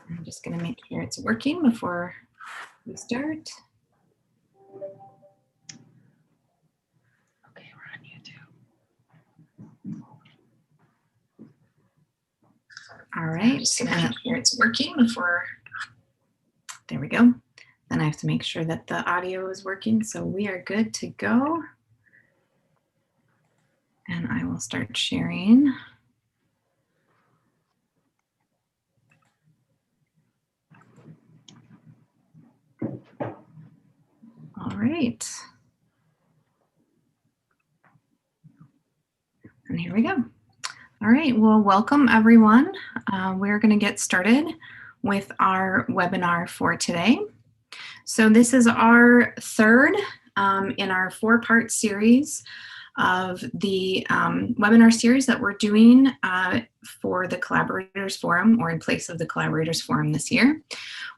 I'm just going to make sure it's working before we start. Okay, we're on YouTube. All right, just going to make sure it's working before. There we go. Then I have to make sure that the audio is working, so we are good to go. And I will start sharing. All right. And here we go. All right, well, welcome everyone. We're going to get started with our webinar for today. So this is our third in our four-part series of the webinar series that we're doing for the Collaborators Forum, or in place of the Collaborators Forum this year,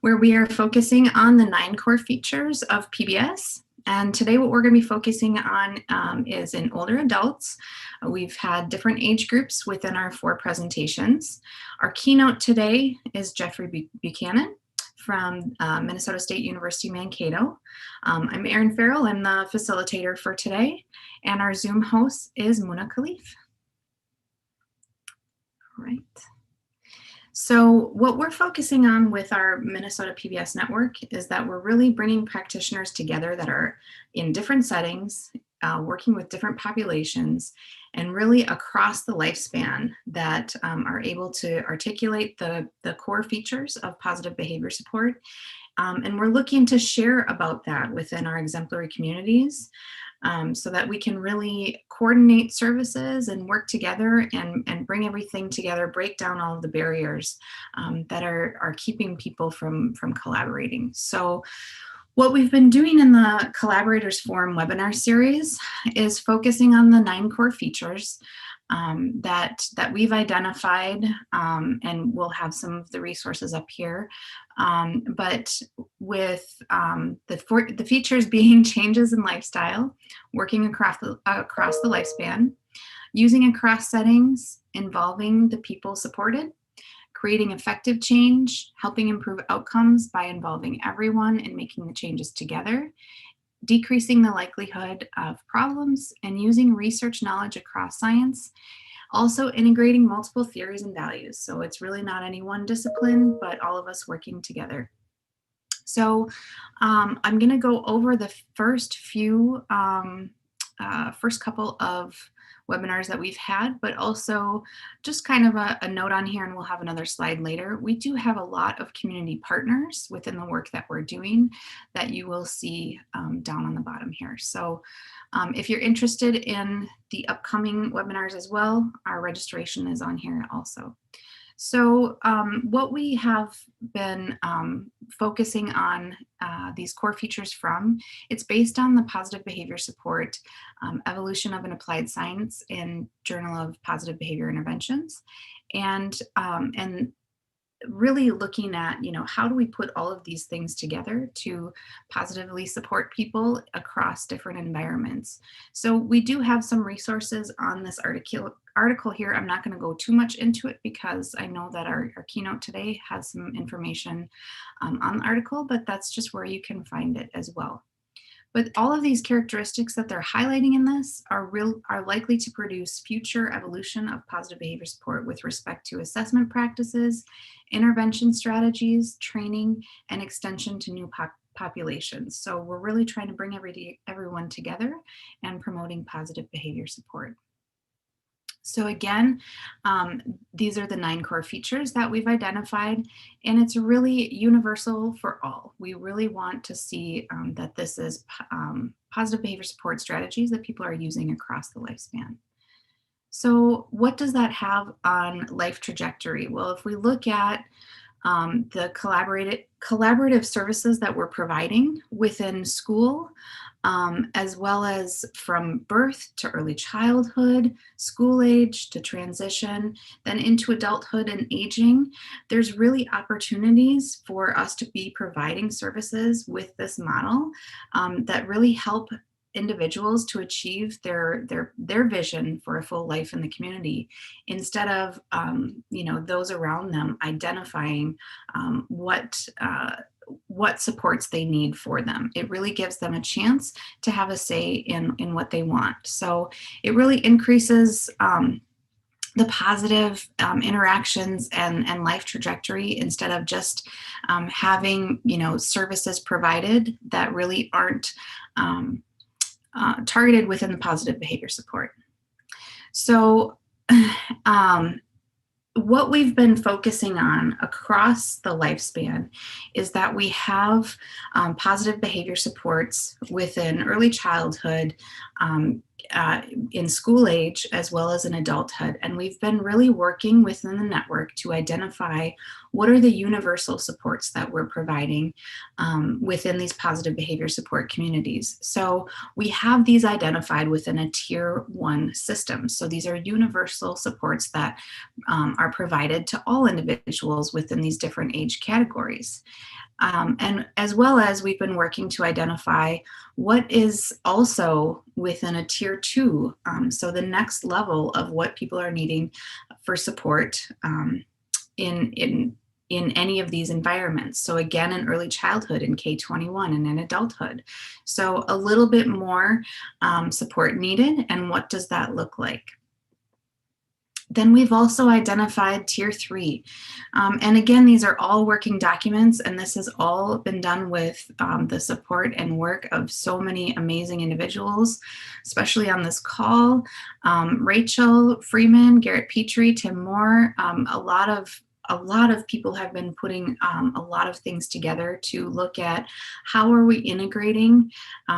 where we are focusing on the 9 core features of PBS. And today what we're going to be focusing on is in older adults. We've had different age groups within our 4 presentations. Our keynote today is Jeffrey Buchanan from Minnesota State University Mankato. I'm Erin Farrell, I'm the facilitator for today, and our Zoom host is Muna Khalif. All right. So what we're focusing on with our Minnesota PBS network is that we're really bringing practitioners together that are in different settings, working with different populations, and really across the lifespan that are able to articulate the core features of positive behavior support. And we're looking to share about that within our exemplary communities so that we can really coordinate services and work together and bring everything together, break down all of the barriers that are keeping people from collaborating. So what we've been doing in the Collaborators Forum webinar series is focusing on the 9 core features that we've identified, and we'll have some of the resources up here. But with the features being changes in lifestyle, working across the lifespan, using across settings, involving the people supported, creating effective change, helping improve outcomes by involving everyone and making the changes together, decreasing the likelihood of problems, and using research knowledge across science, also integrating multiple theories and values. So it's really not any one discipline, but all of us working together. So I'm going to go over the first couple of webinars that we've had, but also just kind of a note on here, and we'll have another slide later. We do have a lot of community partners within the work that we're doing that you will see down on the bottom here. So if you're interested in the upcoming webinars as well, our registration is on here also. So what we have been focusing on these core features from, it's based on the Positive Behavior Support Evolution of an Applied Science in Journal of Positive Behavior Interventions, and really looking at, how do we put all of these things together to positively support people across different environments. So we do have some resources on this article here. I'm not going to go too much into it because I know that our keynote today has some information on the article, but that's just where you can find it as well. But all of these characteristics that they're highlighting in this are likely to produce future evolution of positive behavior support with respect to assessment practices, intervention strategies, training, and extension to new populations. So we're really trying to bring everyone together and promoting positive behavior support. So again, these are the 9 core features that we've identified, and it's really universal for all. We really want to see that this is positive behavior support strategies that people are using across the lifespan. So what does that have on life trajectory? Well, if we look at the collaborative services that we're providing within school, as well as from birth to early childhood, school age to transition, then into adulthood and aging, there's really opportunities for us to be providing services with this model that really help individuals to achieve their vision for a full life in the community, instead of those around them identifying what supports they need for them. It really gives them a chance to have a say in what they want. So it really increases the positive interactions and life trajectory, instead of just having services provided that really aren't targeted within the positive behavior support. So what we've been focusing on across the lifespan is that we have positive behavior supports within early childhood, in school age, as well as in adulthood. And we've been really working within the network to identify what are the universal supports that we're providing within these positive behavior support communities. So we have these identified within a tier 1 system. So these are universal supports that are provided to all individuals within these different age categories. And as well as we've been working to identify what is also within a tier 2, so the next level of what people are needing for support in any of these environments. So again, in early childhood, in K-21, and in adulthood. So a little bit more support needed, and what does that look like? Then we've also identified tier 3. And again, these are all working documents, and this has all been done with the support and work of so many amazing individuals, especially on this call. Rachel Freeman, Garrett Petrie, Tim Moore, a lot of people have been putting a lot of things together to look at how are we integrating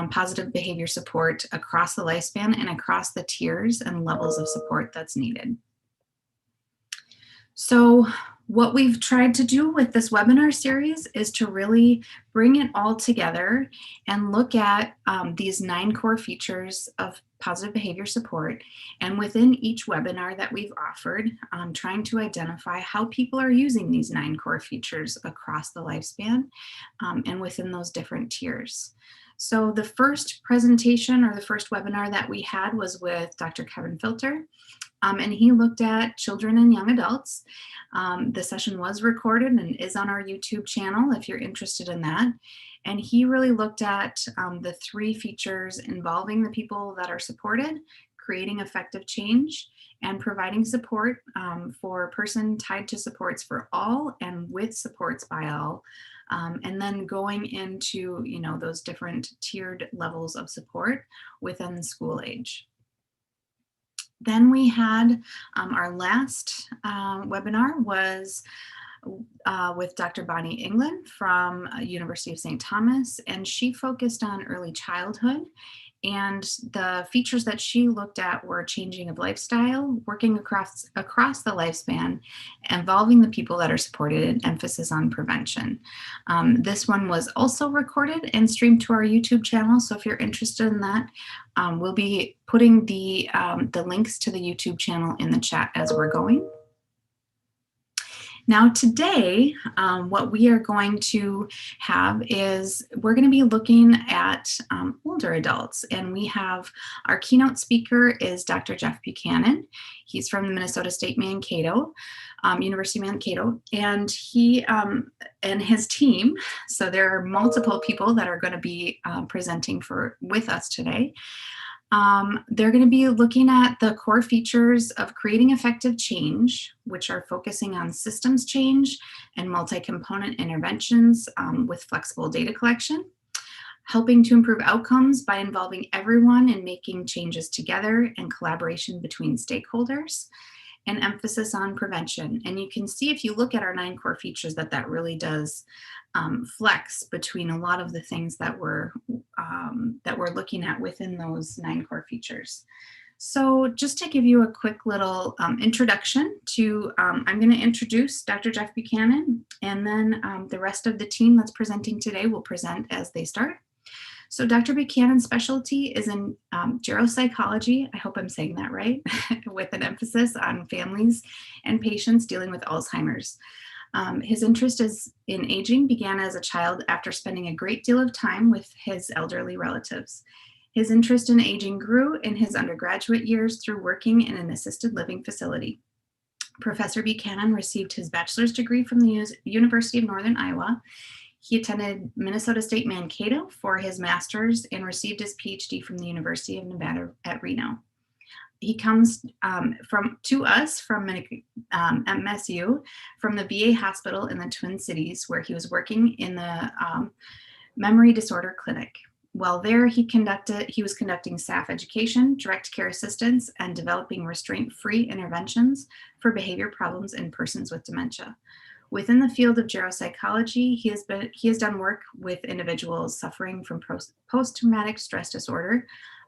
positive behavior support across the lifespan and across the tiers and levels of support that's needed. So what we've tried to do with this webinar series is to really bring it all together and look at these 9 core features of positive behavior support. And within each webinar that we've offered, trying to identify how people are using these 9 core features across the lifespan and within those different tiers. So the first presentation, or the first webinar that we had, was with Dr. Kevin Filter. And he looked at children and young adults. The session was recorded and is on our YouTube channel if you're interested in that. And he really looked at the 3 features involving the people that are supported, creating effective change, and providing support for a person tied to supports for all and with supports by all. And then going into those different tiered levels of support within school age. Then we had our last webinar was with Dr. Bonnie England from University of St. Thomas, and she focused on early childhood. And the features that she looked at were changing of lifestyle, working across the lifespan, involving the people that are supported, and emphasis on prevention. This one was also recorded and streamed to our YouTube channel. So if you're interested in that, we'll be putting the links to the YouTube channel in the chat as we're going. Now today, what we are going to have is we're going to be looking at older adults, and we have our keynote speaker is Dr. Jeff Buchanan. He's from the Minnesota State Mankato, University of Mankato, and he and his team, so there are multiple people that are going to be presenting with us today. They're going to be looking at the core features of creating effective change, which are focusing on systems change and multi-component interventions with flexible data collection, helping to improve outcomes by involving everyone in making changes together and collaboration between stakeholders, and emphasis on prevention. And you can see if you look at our 9 core features that really does flex between a lot of the things that we're looking at within those 9 core features. So just to give you a quick little introduction to, I'm going to introduce Dr. Jeff Buchanan, and then the rest of the team that's presenting today will present as they start. So Dr. Buchanan's specialty is in geropsychology, I hope I'm saying that right, with an emphasis on families and patients dealing with Alzheimer's. His interest in aging began as a child after spending a great deal of time with his elderly relatives. His interest in aging grew in his undergraduate years through working in an assisted living facility. Professor Buchanan received his bachelor's degree from the University of Northern Iowa. He attended Minnesota State Mankato for his master's and received his PhD from the University of Nevada at Reno. He comes to us from MSU, from the VA hospital in the Twin Cities, where he was working in the memory disorder clinic. While there, he was conducting staff education, direct care assistance, and developing restraint-free interventions for behavior problems in persons with dementia. Within the field of geropsychology, he has done work with individuals suffering from post-traumatic stress disorder,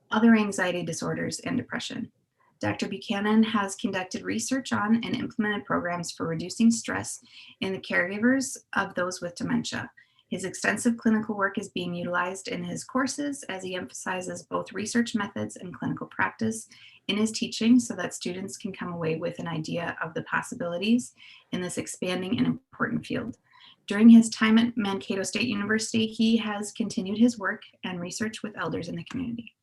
other anxiety disorders, and depression. Dr. Buchanan has conducted research on and implemented programs for reducing stress in the caregivers of those with dementia. His extensive clinical work is being utilized in his courses as he emphasizes both research methods and clinical practice in his teaching so that students can come away with an idea of the possibilities in this expanding and important field. During his time at Mankato State University, he has continued his work and research with elders in the community.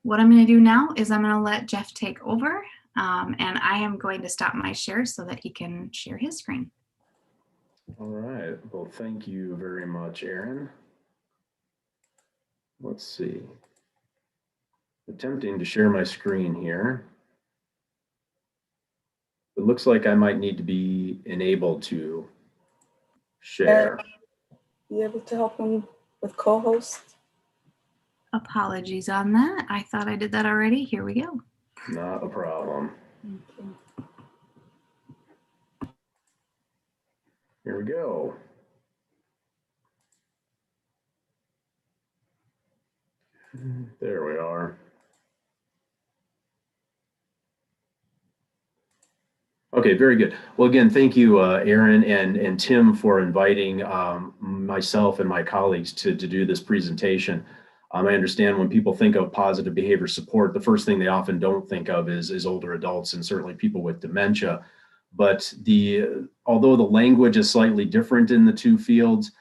What I'm going to do now is I'm going to let Jeff take over, and I am going to stop my share so that he can share his screen. All right. Well, thank you very much, Erin. Let's see. Attempting to share my screen here. It looks like I might need to be enabled to share. Be able to help him with co-host? Apologies on that. I thought I did that already. Here we go. Not a problem. Okay. Here we go. There we are. Okay, very good. Well, again, thank you, Erin and Tim, for inviting myself and my colleagues to do this presentation. I understand when people think of positive behavior support, the first thing they often don't think of is older adults and certainly people with dementia. But although the language is slightly different in the two fields,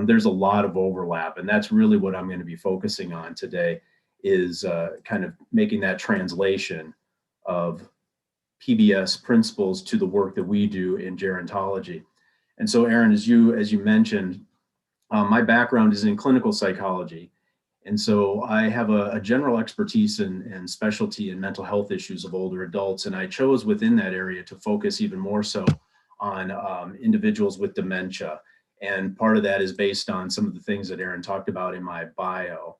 there's a lot of overlap, and that's really what I'm going to be focusing on today, is kind of making that translation of PBS principles to the work that we do in gerontology. And so, Erin, as you mentioned, my background is in clinical psychology. And so I have a general expertise and specialty in mental health issues of older adults. And I chose within that area to focus even more so on individuals with dementia. And part of that is based on some of the things that Erin talked about in my bio.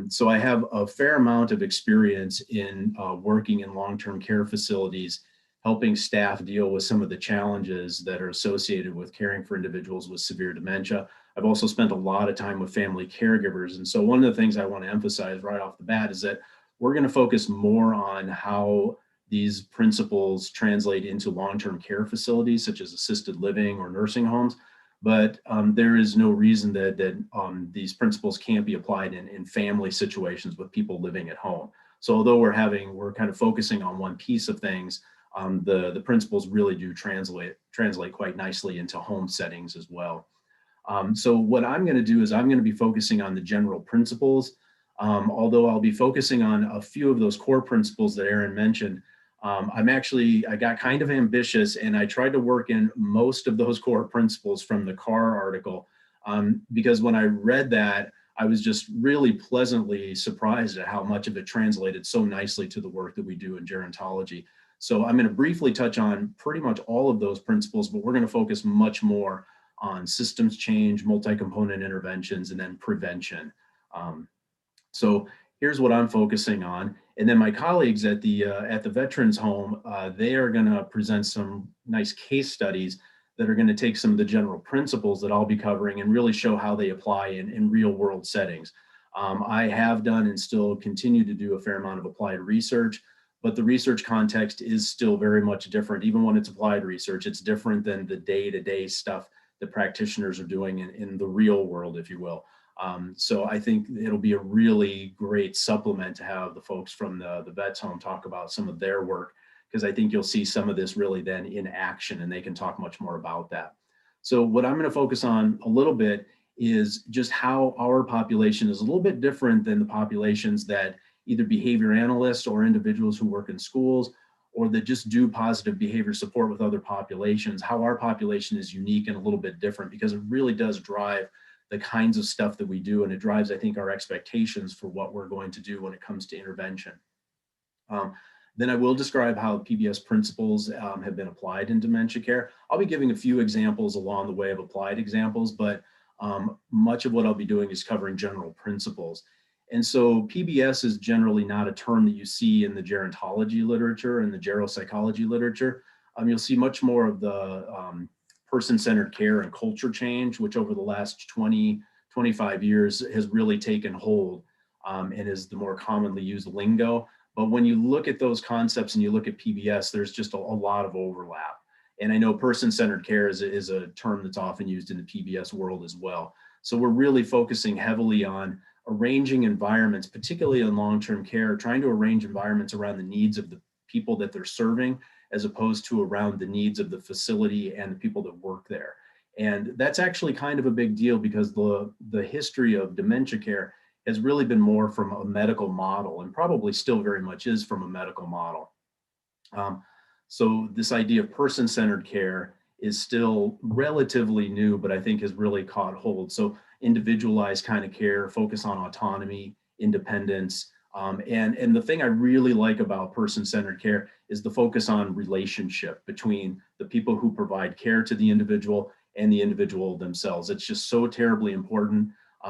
So I have a fair amount of experience in working in long-term care facilities, helping staff deal with some of the challenges that are associated with caring for individuals with severe dementia. I've also spent a lot of time with family caregivers. And so one of the things I want to emphasize right off the bat is that we're going to focus more on how these principles translate into long-term care facilities, such as assisted living or nursing homes. But there is no reason that these principles can't be applied in family situations with people living at home. So although we're kind of focusing on one piece of things, the principles really do translate quite nicely into home settings as well. So what I'm going to do is I'm going to be focusing on the general principles, although I'll be focusing on a few of those core principles that Erin mentioned. I got kind of ambitious, and I tried to work in most of those core principles from the Carr article, because when I read that, I was just really pleasantly surprised at how much of it translated so nicely to the work that we do in gerontology. So I'm going to briefly touch on pretty much all of those principles, but we're going to focus much more on systems change, multi-component interventions, and then prevention. So here's what I'm focusing on. And then my colleagues at the Veterans Home, they are going to present some nice case studies that are going to take some of the general principles that I'll be covering and really show how they apply in real world settings. I have done and still continue to do a fair amount of applied research, but the research context is still very much different. Even when it's applied research, it's different than the day-to-day stuff that practitioners are doing in the real world, if you will. So I think it'll be a really great supplement to have the folks from the Vets Home talk about some of their work, because I think you'll see some of this really then in action, and they can talk much more about that. So what I'm going to focus on a little bit is just how our population is a little bit different than the populations that either behavior analysts or individuals who work in schools or that just do positive behavior support with other populations, how our population is unique and a little bit different, because it really does drive the kinds of stuff that we do, and it drives, I think, our expectations for what we're going to do when it comes to intervention. Then I will describe how PBS principles have been applied in dementia care. I'll be giving a few examples along the way of applied examples, but much of what I'll be doing is covering general principles. And so PBS is generally not a term that you see in the gerontology literature and the geropsychology literature. You'll see much more of the person-centered care and culture change, which over the last 20, 25 years has really taken hold and is the more commonly used lingo. But when you look at those concepts and you look at PBS, there's just a lot of overlap. And I know person-centered care is a term that's often used in the PBS world as well. So we're really focusing heavily on arranging environments, particularly in long-term care, trying to arrange environments around the needs of the people that they're serving, as opposed to around the needs of the facility and the people that work there. And that's actually kind of a big deal, because the history of dementia care has really been more from a medical model, and probably still very much is from a medical model. So this idea of person-centered care is still relatively new, but I think has really caught hold. So individualized kind of care, focus on autonomy, independence. And the thing I really like about person-centered care is the focus on relationship between the people who provide care to the individual and the individual themselves. It's just so terribly important.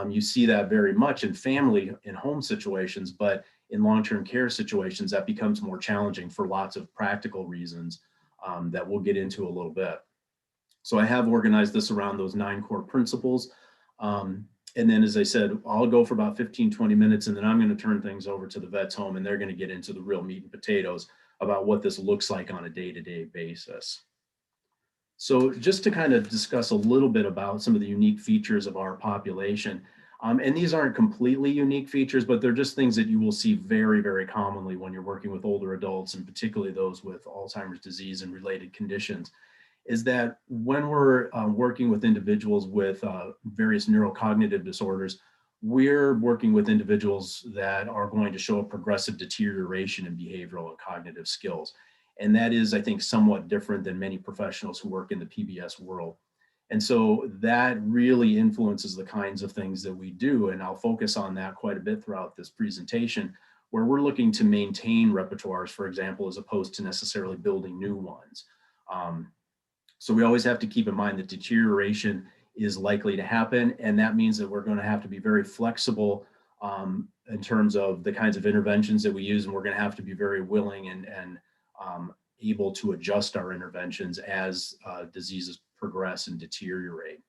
You see that very much in family and home situations, but in long-term care situations, that becomes more challenging for lots of practical reasons that we'll get into a little bit. So I have organized this around those 9 core principles. And then, as I said, I'll go for about 15, 20 minutes, and then I'm going to turn things over to the vet's home, and they're going to get into the real meat and potatoes about what this looks like on a day-to-day basis. So just to kind of discuss a little bit about some of the unique features of our population, and these aren't completely unique features, but they're just things that you will see very, very commonly when you're working with older adults, and particularly those with Alzheimer's disease and related conditions, is that when we're working with individuals with various neurocognitive disorders, we're working with individuals that are going to show a progressive deterioration in behavioral and cognitive skills. And that is, I think, somewhat different than many professionals who work in the PBS world. And so that really influences the kinds of things that we do. And I'll focus on that quite a bit throughout this presentation, where we're looking to maintain repertoires, for example, as opposed to necessarily building new ones. So we always have to keep in mind that deterioration is likely to happen. And that means that we're going to have to be very flexible in terms of the kinds of interventions that we use. And we're going to have to be very willing and able to adjust our interventions as diseases progress and deteriorate.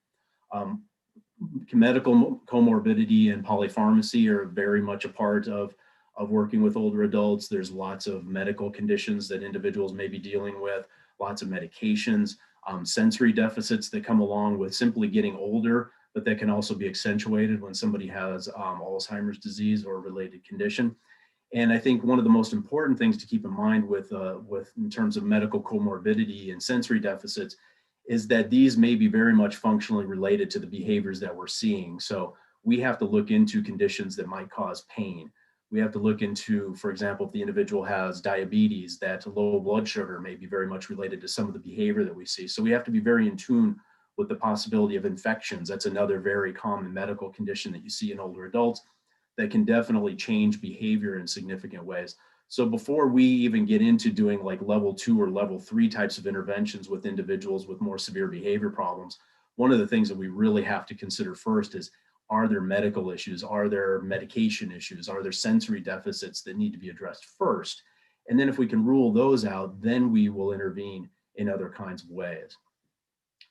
Medical comorbidity and polypharmacy are very much a part of working with older adults. There's lots of medical conditions that individuals may be dealing with, lots of medications, sensory deficits that come along with simply getting older, but that can also be accentuated when somebody has Alzheimer's disease or a related condition. And I think one of the most important things to keep in mind with in terms of medical comorbidity and sensory deficits is that these may be very much functionally related to the behaviors that we're seeing. So we have to look into conditions that might cause pain. We have to look into, for example, if the individual has diabetes, that low blood sugar may be very much related to some of the behavior that we see. So we have to be very in tune with the possibility of infections. That's another very common medical condition that you see in older adults that can definitely change behavior in significant ways. So before we even get into doing like level 2 or level 3 types of interventions with individuals with more severe behavior problems, one of the things that we really have to consider first is, are there medical issues? Are there medication issues? Are there sensory deficits that need to be addressed first? And then if we can rule those out, then we will intervene in other kinds of ways.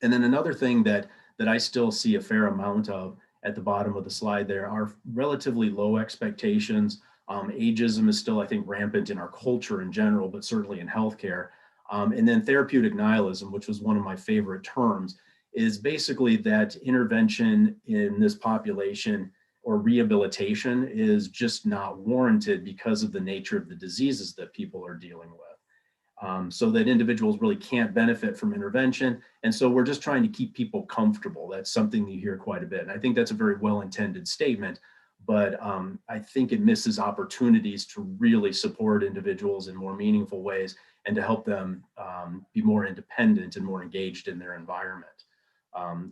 And then another thing that I still see a fair amount of at the bottom of the slide there are relatively low expectations. Ageism is still, I think, rampant in our culture in general, but certainly in healthcare. And then therapeutic nihilism, which was one of my favorite terms, is basically that intervention in this population or rehabilitation is just not warranted because of the nature of the diseases that people are dealing with. so that individuals really can't benefit from intervention. And so we're just trying to keep people comfortable. That's something that you hear quite a bit. And I think that's a very well-intended statement, but I think it misses opportunities to really support individuals in more meaningful ways and to help them be more independent and more engaged in their environment.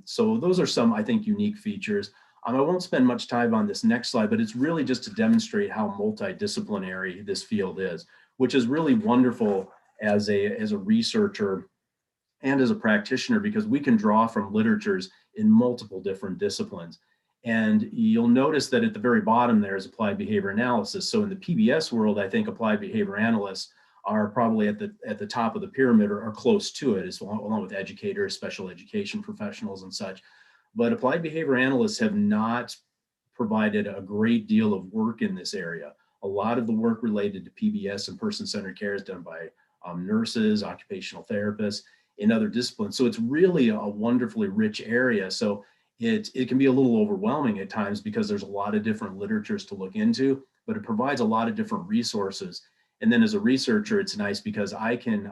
So those are some, I think, unique features. I won't spend much time on this next slide, but it's really just to demonstrate how multidisciplinary this field is, which is really wonderful as a researcher and as a practitioner, because we can draw from literatures in multiple different disciplines. And you'll notice that at the very bottom there is applied behavior analysis. So in the PBS world, I think applied behavior analysts are probably at the top of the pyramid, or close to it, as along with educators, special education professionals and such. But applied behavior analysts have not provided a great deal of work in this area. A lot of the work related to PBS and person-centered care is done by nurses, occupational therapists, in other disciplines. So it's really a wonderfully rich area. So it can be a little overwhelming at times because there's a lot of different literatures to look into, but it provides a lot of different resources. And then as a researcher, it's nice because I can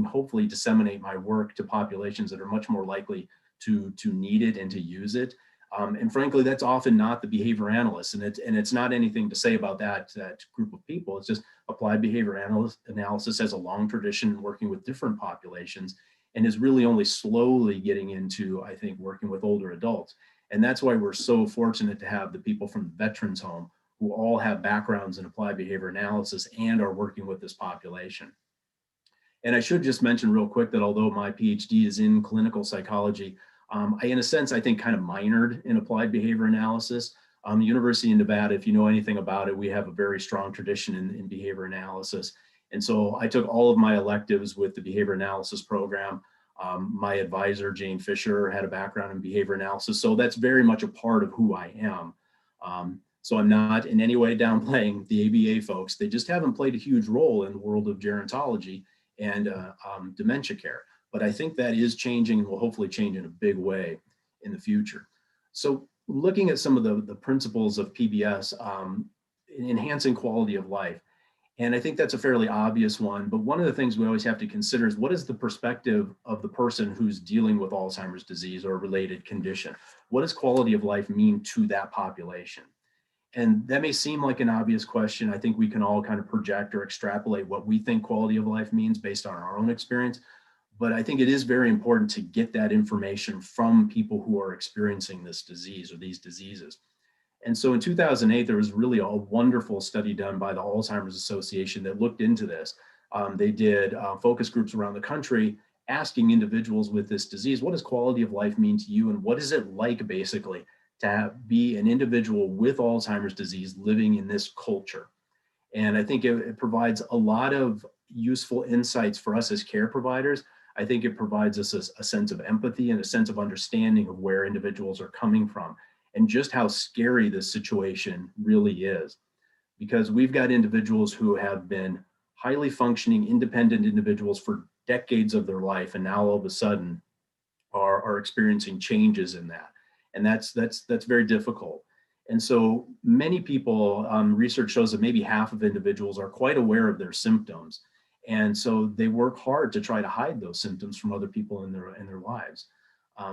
hopefully disseminate my work to populations that are much more likely to need it and to use it. And frankly, that's often not the behavior analysts, and it's not anything to say about that group of people. It's just applied behavior analysis has a long tradition working with different populations and is really only slowly getting into, I think, working with older adults. And that's why we're so fortunate to have the people from the Veterans Home who all have backgrounds in applied behavior analysis and are working with this population. And I should just mention real quick that although my PhD is in clinical psychology, in a sense, I think kind of minored in applied behavior analysis. University of Nevada, if you know anything about it, we have a very strong tradition in behavior analysis. And so I took all of my electives with the behavior analysis program. My advisor, Jane Fisher, had a background in behavior analysis. So that's very much a part of who I am. So I'm not in any way downplaying the ABA folks. They just haven't played a huge role in the world of gerontology and dementia care. But I think that is changing and will hopefully change in a big way in the future. So looking at some of the principles of PBS, enhancing quality of life, and I think that's a fairly obvious one, but one of the things we always have to consider is what is the perspective of the person who's dealing with Alzheimer's disease or a related condition? What does quality of life mean to that population? And that may seem like an obvious question. I think we can all kind of project or extrapolate what we think quality of life means based on our own experience. But I think it is very important to get that information from people who are experiencing this disease or these diseases. And so in 2008, there was really a wonderful study done by the Alzheimer's Association that looked into this. They did focus groups around the country asking individuals with this disease, what does quality of life mean to you? And what is it like basically to be an individual with Alzheimer's disease living in this culture? And I think it provides a lot of useful insights for us as care providers. I think it provides us a sense of empathy and a sense of understanding of where individuals are coming from and just how scary this situation really is. Because we've got individuals who have been highly functioning, independent individuals for decades of their life, and now all of a sudden are experiencing changes in that. And that's very difficult. And so many people, research shows that maybe half of individuals are quite aware of their symptoms. And so they work hard to try to hide those symptoms from other people in their lives.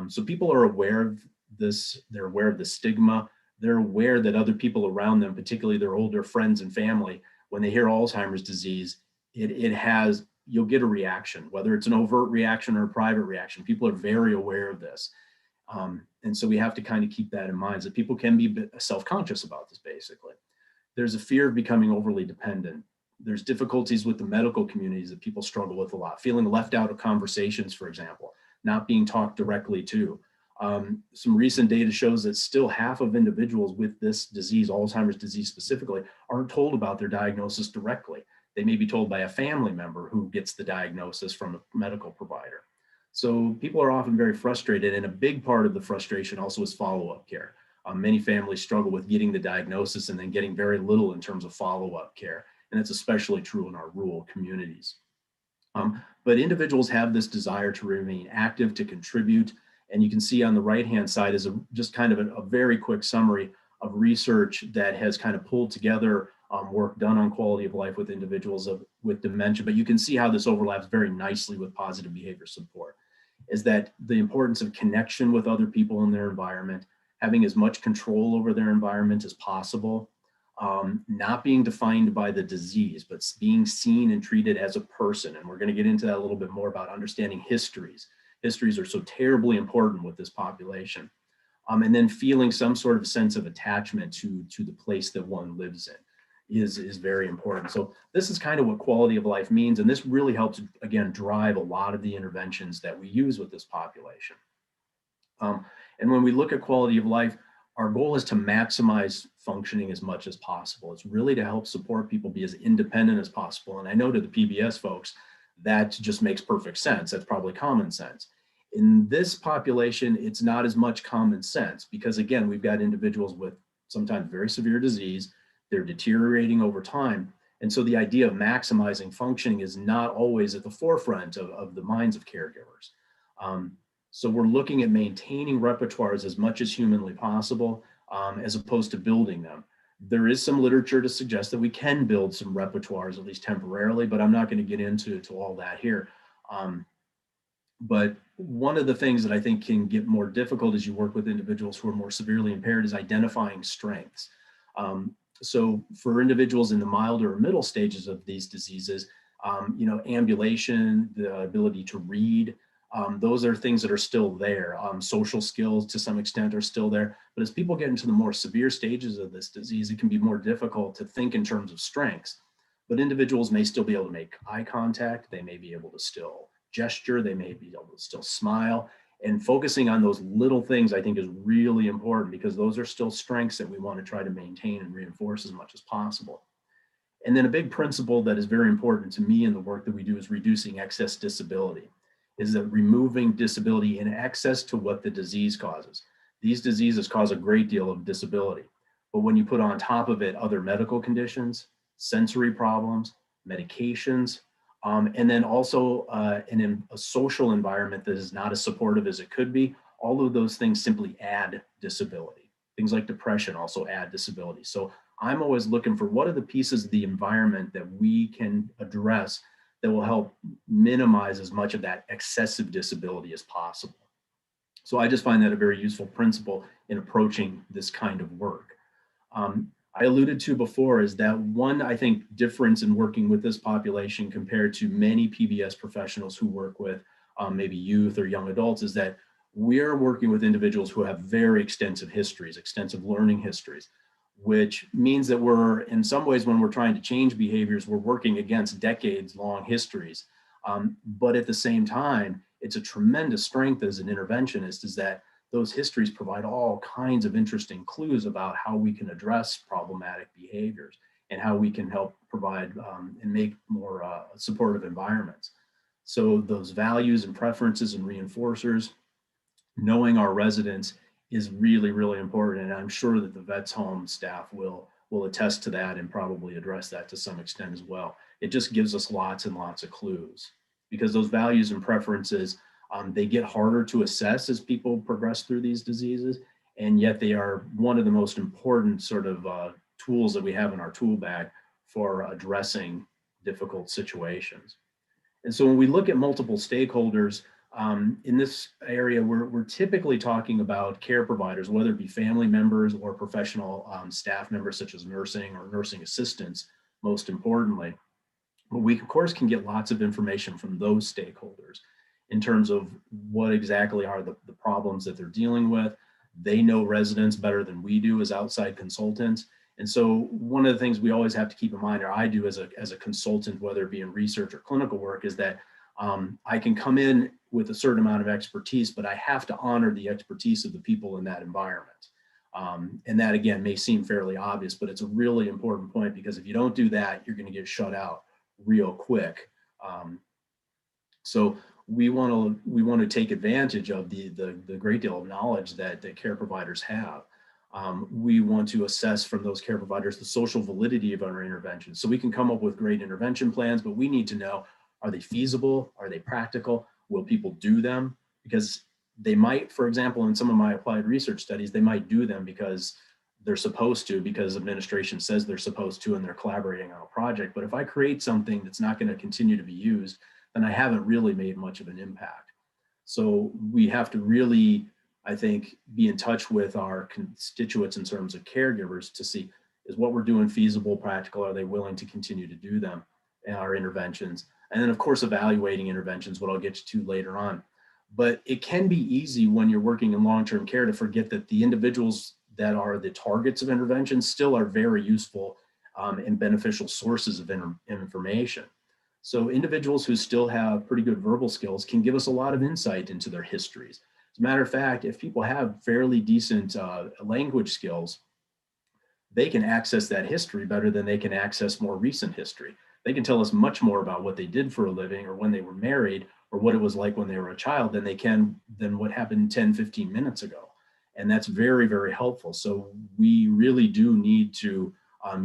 So people are aware of this, they're aware of the stigma, they're aware that other people around them, particularly their older friends and family, when they hear Alzheimer's disease, you'll get a reaction, whether it's an overt reaction or a private reaction. People are very aware of this. And so we have to kind of keep that in mind, that people can be self-conscious about this, basically. There's a fear of becoming overly dependent. There's difficulties with the medical communities that people struggle with a lot, feeling left out of conversations, for example, not being talked directly to. Some recent data shows that still half of individuals with this disease, Alzheimer's disease specifically, aren't told about their diagnosis directly. They may be told by a family member who gets the diagnosis from a medical provider. So people are often very frustrated, and a big part of the frustration also is follow-up care. Many families struggle with getting the diagnosis and then getting very little in terms of follow-up care, and it's especially true in our rural communities. But individuals have this desire to remain active, to contribute, and you can see on the right-hand side is just kind of a very quick summary of research that has kind of pulled together work done on quality of life with individuals with dementia, but you can see how this overlaps very nicely with positive behavior support, is that the importance of connection with other people in their environment, having as much control over their environment as possible, not being defined by the disease, but being seen and treated as a person. And we're going to get into that a little bit more about understanding histories. Histories are so terribly important with this population. And then feeling some sort of sense of attachment to the place that one lives in is very important. So this is kind of what quality of life means. And this really helps, again, drive a lot of the interventions that we use with this population. And when we look at quality of life, our goal is to maximize functioning as much as possible. It's really to help support people be as independent as possible. And I know to the PBS folks, that just makes perfect sense. That's probably common sense. In this population, it's not as much common sense because, again, we've got individuals with sometimes very severe disease. They're deteriorating over time. And so the idea of maximizing functioning is not always at the forefront of the minds of caregivers. So we're looking at maintaining repertoires as much as humanly possible, as opposed to building them. There is some literature to suggest that we can build some repertoires, at least temporarily, but I'm not going to get into all that here. But one of the things that I think can get more difficult as you work with individuals who are more severely impaired is identifying strengths. So for individuals in the milder or middle stages of these diseases, ambulation, the ability to read, those are things that are still there. Social skills to some extent are still there. But as people get into the more severe stages of this disease, it can be more difficult to think in terms of strengths. But individuals may still be able to make eye contact. They may be able to still gesture. They may be able to still smile. And focusing on those little things, I think, is really important because those are still strengths that we want to try to maintain and reinforce as much as possible. And then a big principle that is very important to me in the work that we do is reducing excess disability. Is that removing disability in excess to what the disease causes. These diseases cause a great deal of disability, but when you put on top of it other medical conditions, sensory problems, medications, and then also a social environment that is not as supportive as it could be, all of those things simply add disability. Things like depression also add disability. So I'm always looking for what are the pieces of the environment that we can address that will help minimize as much of that excessive disability as possible. So I just find that a very useful principle in approaching this kind of work. I alluded to before is that one, I think, difference in working with this population compared to many PBS professionals who work with maybe youth or young adults is that we are working with individuals who have very extensive histories, extensive learning histories, which means that we're, in some ways, when we're trying to change behaviors, we're working against decades-long histories. But at the same time, it's a tremendous strength as an interventionist is that those histories provide all kinds of interesting clues about how we can address problematic behaviors and how we can help provide and make more supportive environments. So those values and preferences and reinforcers, knowing our residents is really, really important. And I'm sure that the Vets Home staff will attest to that and probably address that to some extent as well. It just gives us lots and lots of clues because those values and preferences, they get harder to assess as people progress through these diseases. And yet they are one of the most important sort of tools that we have in our tool bag for addressing difficult situations. And so when we look at multiple stakeholders, in this area, we're typically talking about care providers, whether it be family members or professional staff members such as nursing or nursing assistants, most importantly. But we, of course, can get lots of information from those stakeholders in terms of what exactly are the problems that they're dealing with. They know residents better than we do as outside consultants. And so one of the things we always have to keep in mind, or I do as a consultant, whether it be in research or clinical work, is that I can come in with a certain amount of expertise, but I have to honor the expertise of the people in that environment. And that, again, may seem fairly obvious, but it's a really important point because if you don't do that, you're going to get shut out real quick. So we want to take advantage of the great deal of knowledge that care providers have. We want to assess from those care providers the social validity of our interventions. So we can come up with great intervention plans, but we need to know, are they feasible? Are they practical? Will people do them? Because they might, for example, in some of my applied research studies, they might do them because they're supposed to because administration says they're supposed to and they're collaborating on a project. But if I create something that's not going to continue to be used, then I haven't really made much of an impact. So we have to really, I think, be in touch with our constituents in terms of caregivers to see, is what we're doing feasible, practical? Are they willing to continue to do them, our interventions? And then of course, evaluating interventions, what I'll get to later on. But it can be easy when you're working in long-term care to forget that the individuals that are the targets of intervention still are very useful and beneficial sources of information. So individuals who still have pretty good verbal skills can give us a lot of insight into their histories. As a matter of fact, if people have fairly decent language skills, they can access that history better than they can access more recent history. They can tell us much more about what they did for a living or when they were married or what it was like when they were a child than what happened 10, 15 minutes ago. And that's very, very helpful. So we really do need to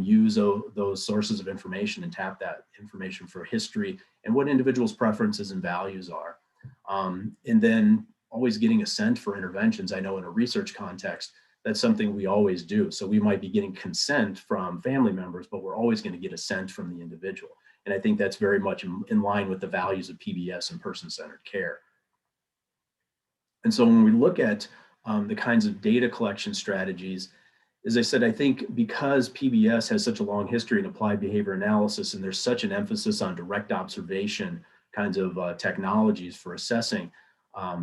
use those sources of information and tap that information for history and what individuals' preferences and values are. And then always getting assent for interventions. I know in a research context, that's something we always do. So we might be getting consent from family members, but we're always going to get assent from the individual. And I think that's very much in line with the values of PBS and person-centered care. And so when we look at the kinds of data collection strategies, as I said, I think because PBS has such a long history in applied behavior analysis, and there's such an emphasis on direct observation kinds of technologies for assessing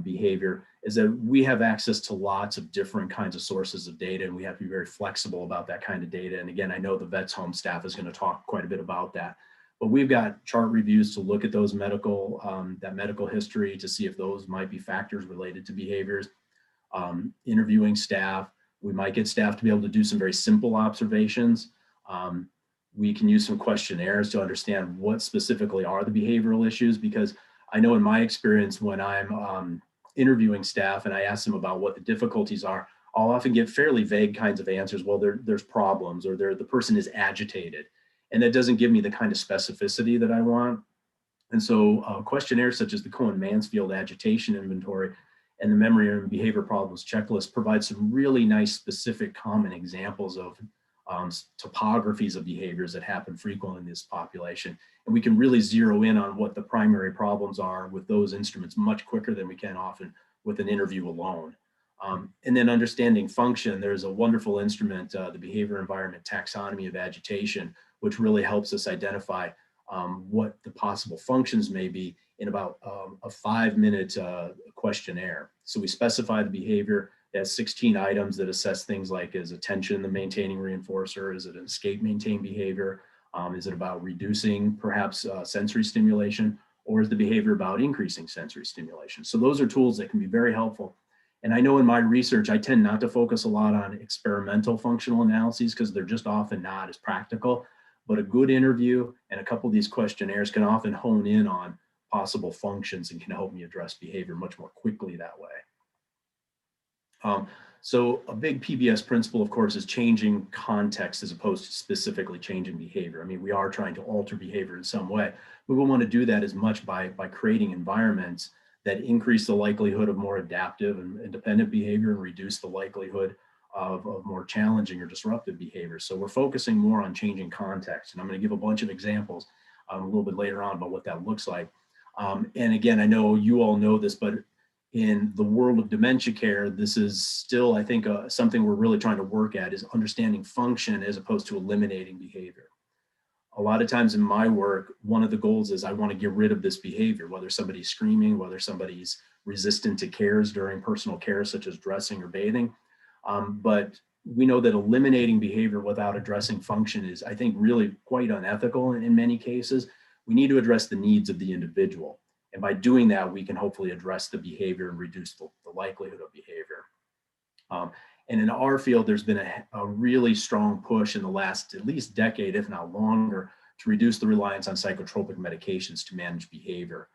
behavior, is that we have access to lots of different kinds of sources of data, and we have to be very flexible about that kind of data. And again, I know the Vets Home staff is going to talk quite a bit about that. But we've got chart reviews to look at those medical, that medical history to see if those might be factors related to behaviors. Interviewing staff, we might get staff to be able to do some very simple observations. We can use some questionnaires to understand what specifically are the behavioral issues, because I know in my experience when I'm interviewing staff and I ask them about what the difficulties are, I'll often get fairly vague kinds of answers. Well, there's problems, or the person is agitated. And that doesn't give me the kind of specificity that I want. And so questionnaires such as the Cohen-Mansfield Agitation Inventory and the Memory and Behavior Problems Checklist provide some really nice, specific, common examples of topographies of behaviors that happen frequently in this population. And we can really zero in on what the primary problems are with those instruments much quicker than we can often with an interview alone. And then understanding function, there's a wonderful instrument, the Behavior Environment Taxonomy of Agitation, which really helps us identify what the possible functions may be in about a 5-minute questionnaire. So we specify the behavior. It has 16 items that assess things like, is attention the maintaining reinforcer? Is it an escape maintain behavior? Is it about reducing perhaps sensory stimulation? Or is the behavior about increasing sensory stimulation? So those are tools that can be very helpful. And I know in my research, I tend not to focus a lot on experimental functional analyses because they're just often not as practical. But a good interview and a couple of these questionnaires can often hone in on possible functions and can help me address behavior much more quickly that way. So a big PBS principle, of course, is changing context as opposed to specifically changing behavior. I mean, we are trying to alter behavior in some way. We will want to do that as much by creating environments that increase the likelihood of more adaptive and independent behavior and reduce the likelihood of more challenging or disruptive behavior. So we're focusing more on changing context. And I'm going to give a bunch of examples a little bit later on about what that looks like. And again, I know you all know this, but in the world of dementia care, this is still, I think, something we're really trying to work at is understanding function as opposed to eliminating behavior. A lot of times in my work, one of the goals is I want to get rid of this behavior, whether somebody's screaming, whether somebody's resistant to cares during personal care, such as dressing or bathing. But we know that eliminating behavior without addressing function is, I think, really quite unethical in many cases. We need to address the needs of the individual. And by doing that, we can hopefully address the behavior and reduce the likelihood of behavior. And in our field, there's been a really strong push in the last at least decade, if not longer, to reduce the reliance on psychotropic medications to manage behavior.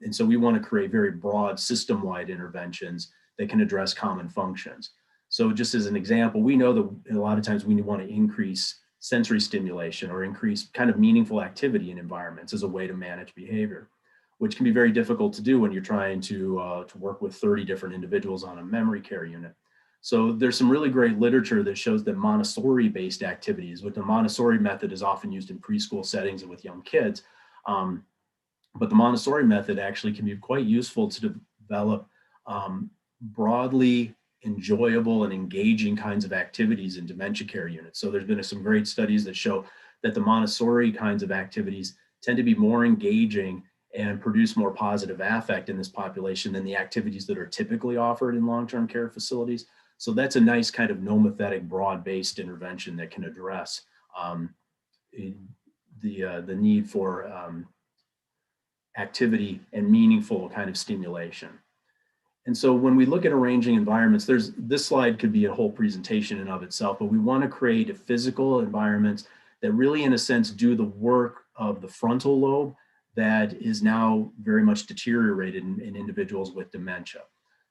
And so we want to create very broad system-wide interventions that can address common functions. So just as an example, we know that a lot of times we want to increase sensory stimulation or increase kind of meaningful activity in environments as a way to manage behavior, which can be very difficult to do when you're trying to work with 30 different individuals on a memory care unit. So there's some really great literature that shows that Montessori-based activities, with the Montessori method is often used in preschool settings and with young kids. But the Montessori method actually can be quite useful to develop broadly enjoyable and engaging kinds of activities in dementia care units. So there's been some great studies that show that the Montessori kinds of activities tend to be more engaging and produce more positive affect in this population than the activities that are typically offered in long-term care facilities. So that's a nice kind of nomothetic, broad-based intervention that can address the need for activity and meaningful kind of stimulation. And so when we look at arranging environments, this slide could be a whole presentation in of itself, but we want to create physical environments that really, in a sense, do the work of the frontal lobe that is now very much deteriorated in individuals with dementia.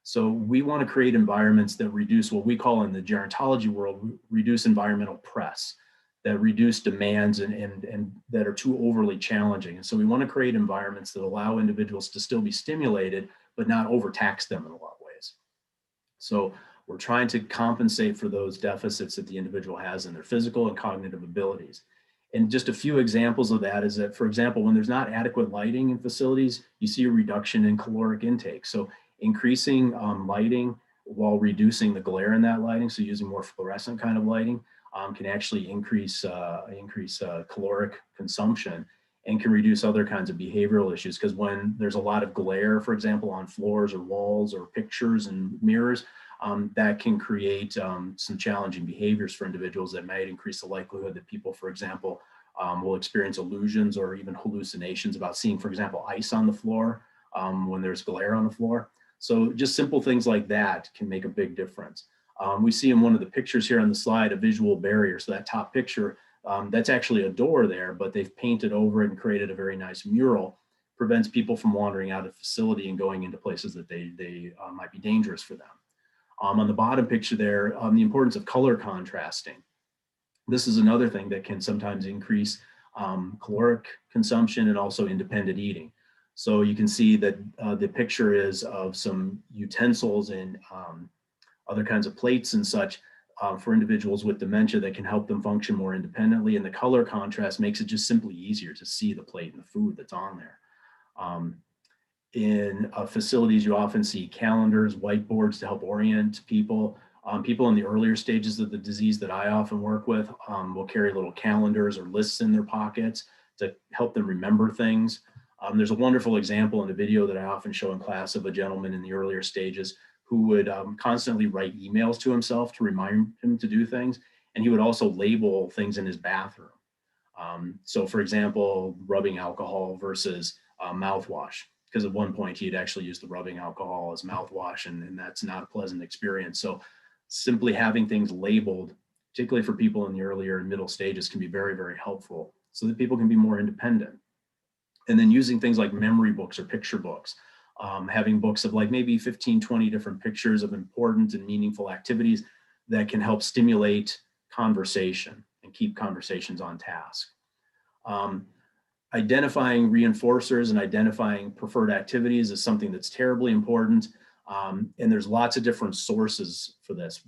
So we want to create environments that reduce what we call in the gerontology world, reduce environmental press, that reduce demands and that are too overly challenging. And so we want to create environments that allow individuals to still be stimulated, but not overtax them in a lot of ways. So we're trying to compensate for those deficits that the individual has in their physical and cognitive abilities. And just a few examples of that is that, for example, when there's not adequate lighting in facilities, you see a reduction in caloric intake. So increasing lighting while reducing the glare in that lighting, so using more fluorescent kind of lighting, can actually increase caloric consumption and can reduce other kinds of behavioral issues. Because when there's a lot of glare, for example, on floors or walls or pictures and mirrors, that can create some challenging behaviors for individuals that might increase the likelihood that people, for example, will experience illusions or even hallucinations about seeing, for example, ice on the floor when there's glare on the floor. So just simple things like that can make a big difference. We see in one of the pictures here on the slide a visual barrier. So that top picture, that's actually a door there, but they've painted over it and created a very nice mural. Prevents people from wandering out of the facility and going into places that they might be dangerous for them. On the bottom picture there, the importance of color contrasting. This is another thing that can sometimes increase caloric consumption and also independent eating. So you can see that the picture is of some utensils and other kinds of plates and such for individuals with dementia that can help them function more independently. And the color contrast makes it just simply easier to see the plate and the food that's on there. In facilities, you often see calendars, whiteboards to help orient people. People in the earlier stages of the disease that I often work with will carry little calendars or lists in their pockets to help them remember things. There's a wonderful example in a video that I often show in class of a gentleman in the earlier stages who would constantly write emails to himself to remind him to do things. And he would also label things in his bathroom. So for example, rubbing alcohol versus mouthwash, because at one point he had actually used the rubbing alcohol as mouthwash, and that's not a pleasant experience. So simply having things labeled, particularly for people in the earlier and middle stages, can be very, very helpful so that people can be more independent. And then using things like memory books or picture books, having books of like maybe 15, 20 different pictures of important and meaningful activities that can help stimulate conversation and keep conversations on task. Identifying reinforcers and identifying preferred activities is something that's terribly important. And there's lots of different sources for this.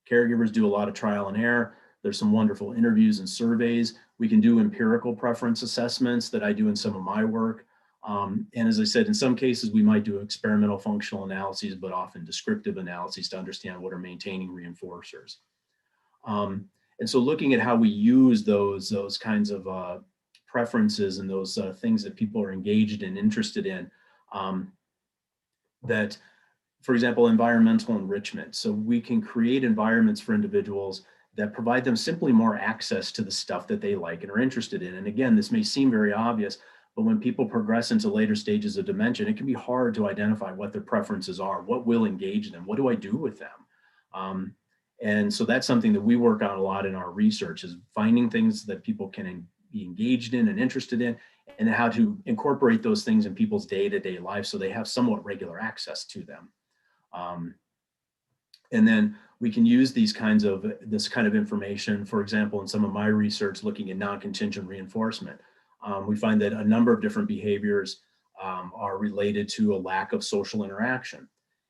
Caregivers do a lot of trial and error. There's some wonderful interviews and surveys. We can do empirical preference assessments that I do in some of my work. And as I said, in some cases, we might do experimental functional analyses, but often descriptive analyses to understand what are maintaining reinforcers. And so looking at how we use those kinds of preferences and those things that people are engaged and interested in, that, for example, environmental enrichment. So we can create environments for individuals that provide them simply more access to the stuff that they like and are interested in. And again, this may seem very obvious, but when people progress into later stages of dementia, it can be hard to identify what their preferences are, what will engage them, what do I do with them? And so that's something that we work on a lot in our research, is finding things that people can be engaged in and interested in, and how to incorporate those things in people's day-to-day life so they have somewhat regular access to them. And then we can use this kind of information, for example, in some of my research looking at non-contingent reinforcement. We find that a number of different behaviors are related to a lack of social interaction.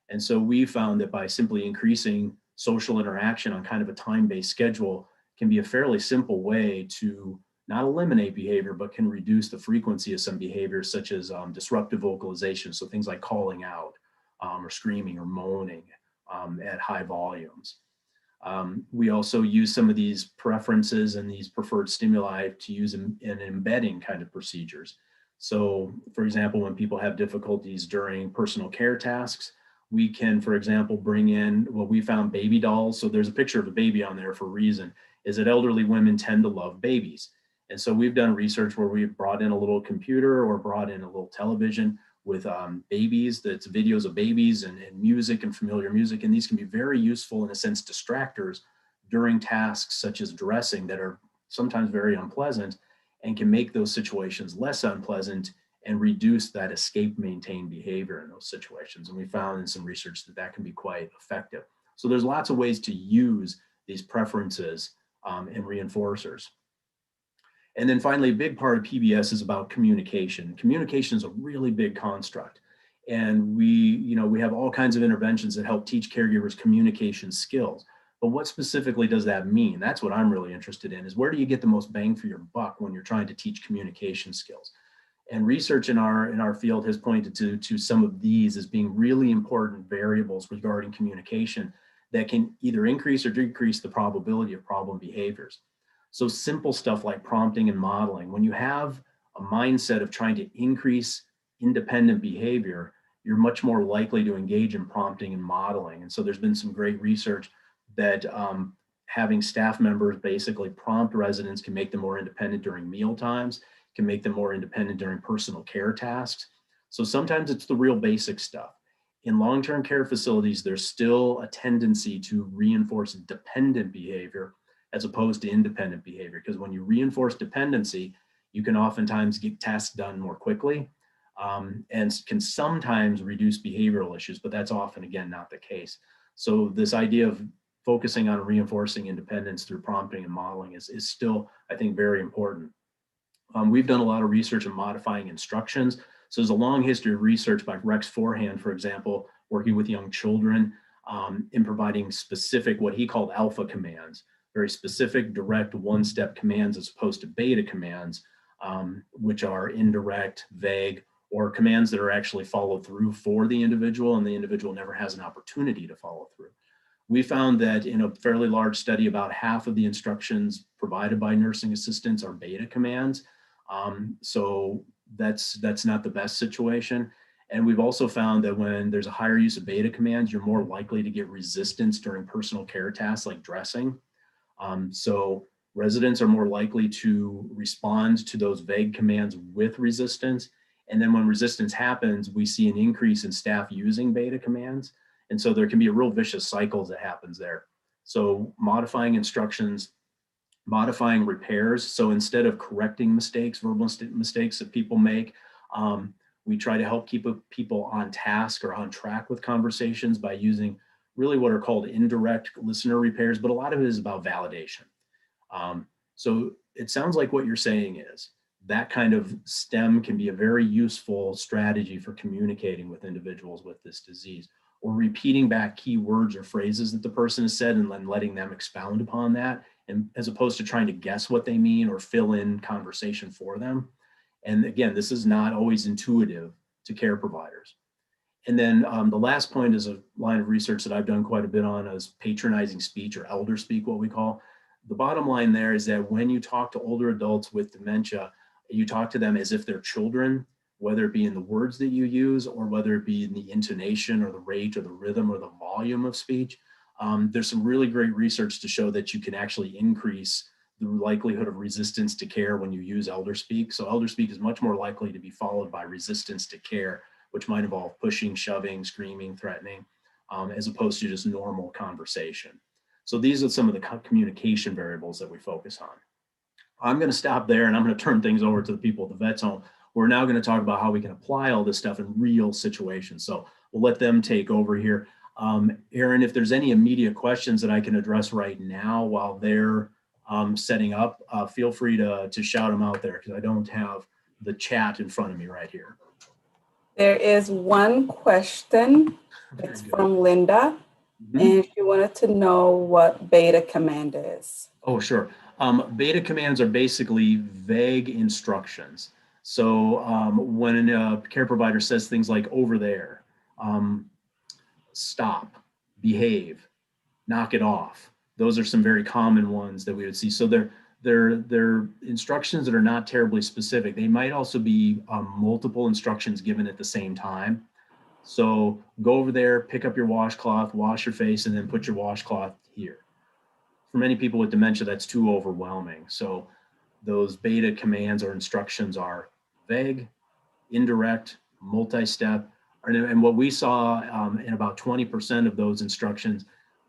And so we found that by simply increasing social interaction on kind of a time-based schedule can be a fairly simple way to not eliminate behavior, but can reduce the frequency of some behaviors such as disruptive vocalization. So things like calling out or screaming or moaning at high volumes. We also use some of these preferences and these preferred stimuli to use in embedding kind of procedures. So for example, when people have difficulties during personal care tasks, we can, for example, bring in what we found baby dolls. So there's a picture of a baby on there for a reason, is that elderly women tend to love babies. And so we've done research where we've brought in a little computer or brought in a little television with babies, that's videos of babies and music and familiar music. And these can be very useful, in a sense, distractors during tasks such as dressing that are sometimes very unpleasant, and can make those situations less unpleasant and reduce that escape maintain behavior in those situations. And we found in some research that that can be quite effective. So there's lots of ways to use these preferences and reinforcers. And then finally, a big part of PBS is about communication. Communication is a really big construct. And we have all kinds of interventions that help teach caregivers communication skills. But what specifically does that mean? That's what I'm really interested in, is where do you get the most bang for your buck when you're trying to teach communication skills? And research in our field has pointed to some of these as being really important variables regarding communication that can either increase or decrease the probability of problem behaviors. So simple stuff like prompting and modeling. When you have a mindset of trying to increase independent behavior, you're much more likely to engage in prompting and modeling. And so there's been some great research that having staff members basically prompt residents can make them more independent during meal times, can make them more independent during personal care tasks. So sometimes it's the real basic stuff. In long-term care facilities, there's still a tendency to reinforce dependent behavior as opposed to independent behavior. Because when you reinforce dependency, you can oftentimes get tasks done more quickly and can sometimes reduce behavioral issues, but that's often, again, not the case. So this idea of focusing on reinforcing independence through prompting and modeling is still, I think, very important. We've done a lot of research in modifying instructions. So there's a long history of research by Rex Forehand, for example, working with young children in providing specific, what he called alpha commands, very specific, direct, one-step commands as opposed to beta commands, which are indirect, vague, or commands that are actually followed through for the individual, and the individual never has an opportunity to follow through. We found that in a fairly large study, about half of the instructions provided by nursing assistants are beta commands. So that's not the best situation. And we've also found that when there's a higher use of beta commands, you're more likely to get resistance during personal care tasks like dressing. So residents are more likely to respond to those vague commands with resistance. And then when resistance happens, we see an increase in staff using beta commands. And so there can be a real vicious cycle that happens there. So modifying instructions, modifying repairs. So instead of correcting mistakes, verbal mistakes that people make, we try to help keep people on task or on track with conversations by using really what are called indirect listener repairs, but a lot of it is about validation. So it sounds like what you're saying is that kind of STEM can be a very useful strategy for communicating with individuals with this disease, or repeating back key words or phrases that the person has said and then letting them expound upon that, and as opposed to trying to guess what they mean or fill in conversation for them. And again, this is not always intuitive to care providers. And then the last point is a line of research that I've done quite a bit on, is patronizing speech, or elder speak, what we call. The bottom line there is that when you talk to older adults with dementia, you talk to them as if they're children, whether it be in the words that you use or whether it be in the intonation or the rate or the rhythm or the volume of speech. There's some really great research to show that you can actually increase the likelihood of resistance to care when you use elder speak. So elder speak is much more likely to be followed by resistance to care, which might involve pushing, shoving, screaming, threatening, as opposed to just normal conversation. So these are some of the communication variables that we focus on. I'm going to stop there and I'm going to turn things over to the people at the Vets Home. We're now going to talk about how we can apply all this stuff in real situations. So we'll let them take over here. Aaron, if there's any immediate questions that I can address right now while they're setting up, feel free to shout them out there, because I don't have the chat in front of me right here. There is one question. It's from Linda, and she wants wanted to know what beta command is. Oh, sure. Beta commands are basically vague instructions. So when a care provider says things like over there, stop, behave, knock it off, those are some very common ones that we would see. So they're instructions that are not terribly specific. They might also be multiple instructions given at the same time. So go over there, pick up your washcloth, wash your face, and then put your washcloth here. For many people with dementia, that's too overwhelming. So those beta commands or instructions are vague, indirect, multi-step. And what we saw in about 20% of those instructions,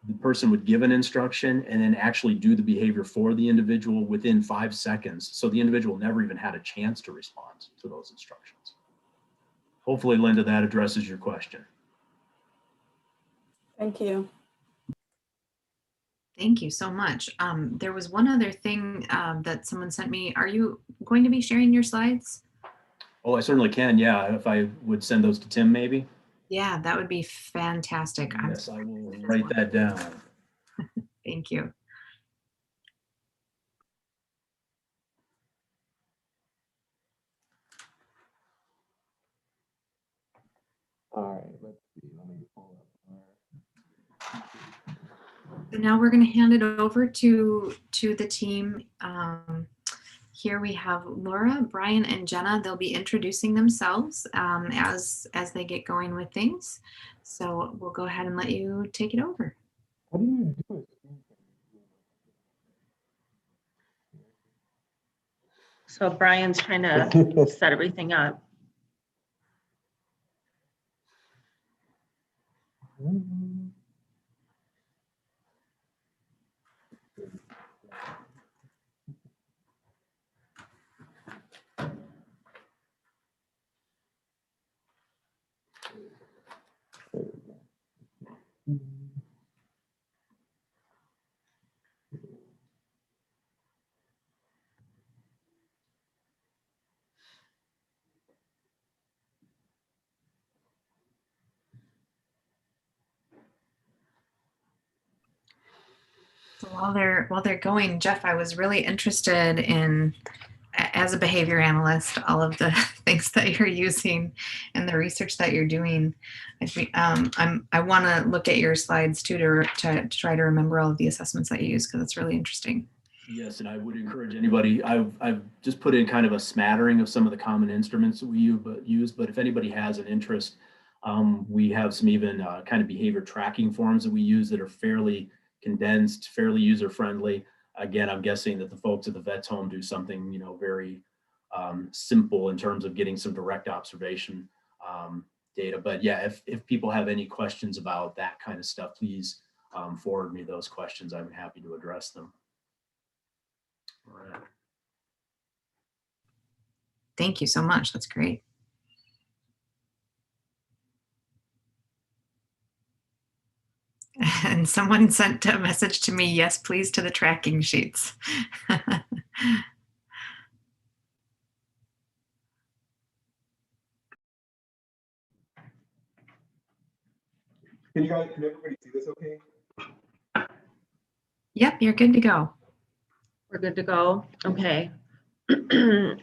the person would give an instruction and then actually do the behavior for the individual within 5 seconds. So the individual never even had a chance to respond to those instructions. Hopefully, Linda, that addresses your question. Thank you. Thank you so much. There was one other thing that someone sent me. Are you going to be sharing your slides? Oh, I certainly can. Yeah, if I would send those to Tim, maybe. Yeah, that would be fantastic. Yes, I will write that down. Thank you. All right, let's see. Let me pull up. So now we're going to hand it over to the team. Here we have Laura, Brian, and Jenna. They'll be introducing themselves as they get going with things. So we'll go ahead and let you take it over. What do you do? So Brian's trying to set everything up. So while they're going, Jeff, I was really interested in, as a behavior analyst, all of the things that you're using and the research that you're doing. I want to look at your slides too to try to remember all of the assessments that you use, because it's really interesting. Yes, and I would encourage anybody. I've just put in kind of a smattering of some of the common instruments that we use, but if anybody has an interest, we have some even kind of behavior tracking forms that we use that are fairly condensed, fairly user-friendly. Again, I'm guessing that the folks at the vet's home do something, you know, very simple in terms of getting some direct observation data. But yeah, if people have any questions about that kind of stuff, please forward me those questions. I'm happy to address them. All right. Thank you so much. That's great. And someone sent a message to me, yes, please, to the tracking sheets. Can everybody see this okay? Yep, you're good to go. We're good to go. Okay.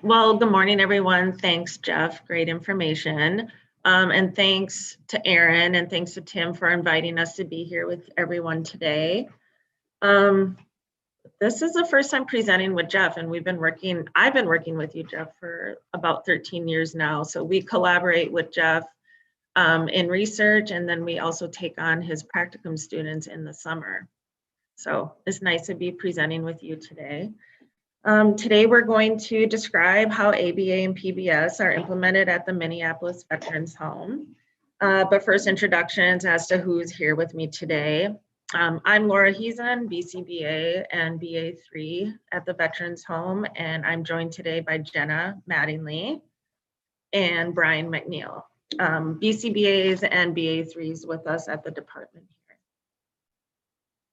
Well, good morning, everyone. Thanks, Jeff. Great information. And thanks to Aaron and thanks to Tim for inviting us to be here with everyone today. This is the first time presenting with Jeff, and I've been working with you, Jeff, for about 13 years now. So we collaborate with Jeff in research, and then we also take on his practicum students in the summer. So it's nice to be presenting with you today. Today we're going to describe how ABA and PBS are implemented at the Minneapolis Veterans Home. But first, introductions as to who's here with me today. I'm Laura Heason, BCBA and BA3 at the Veterans Home, and I'm joined today by Jenna Mattingly and Brian McNeil. BCBAs and BA3s with us at the department here.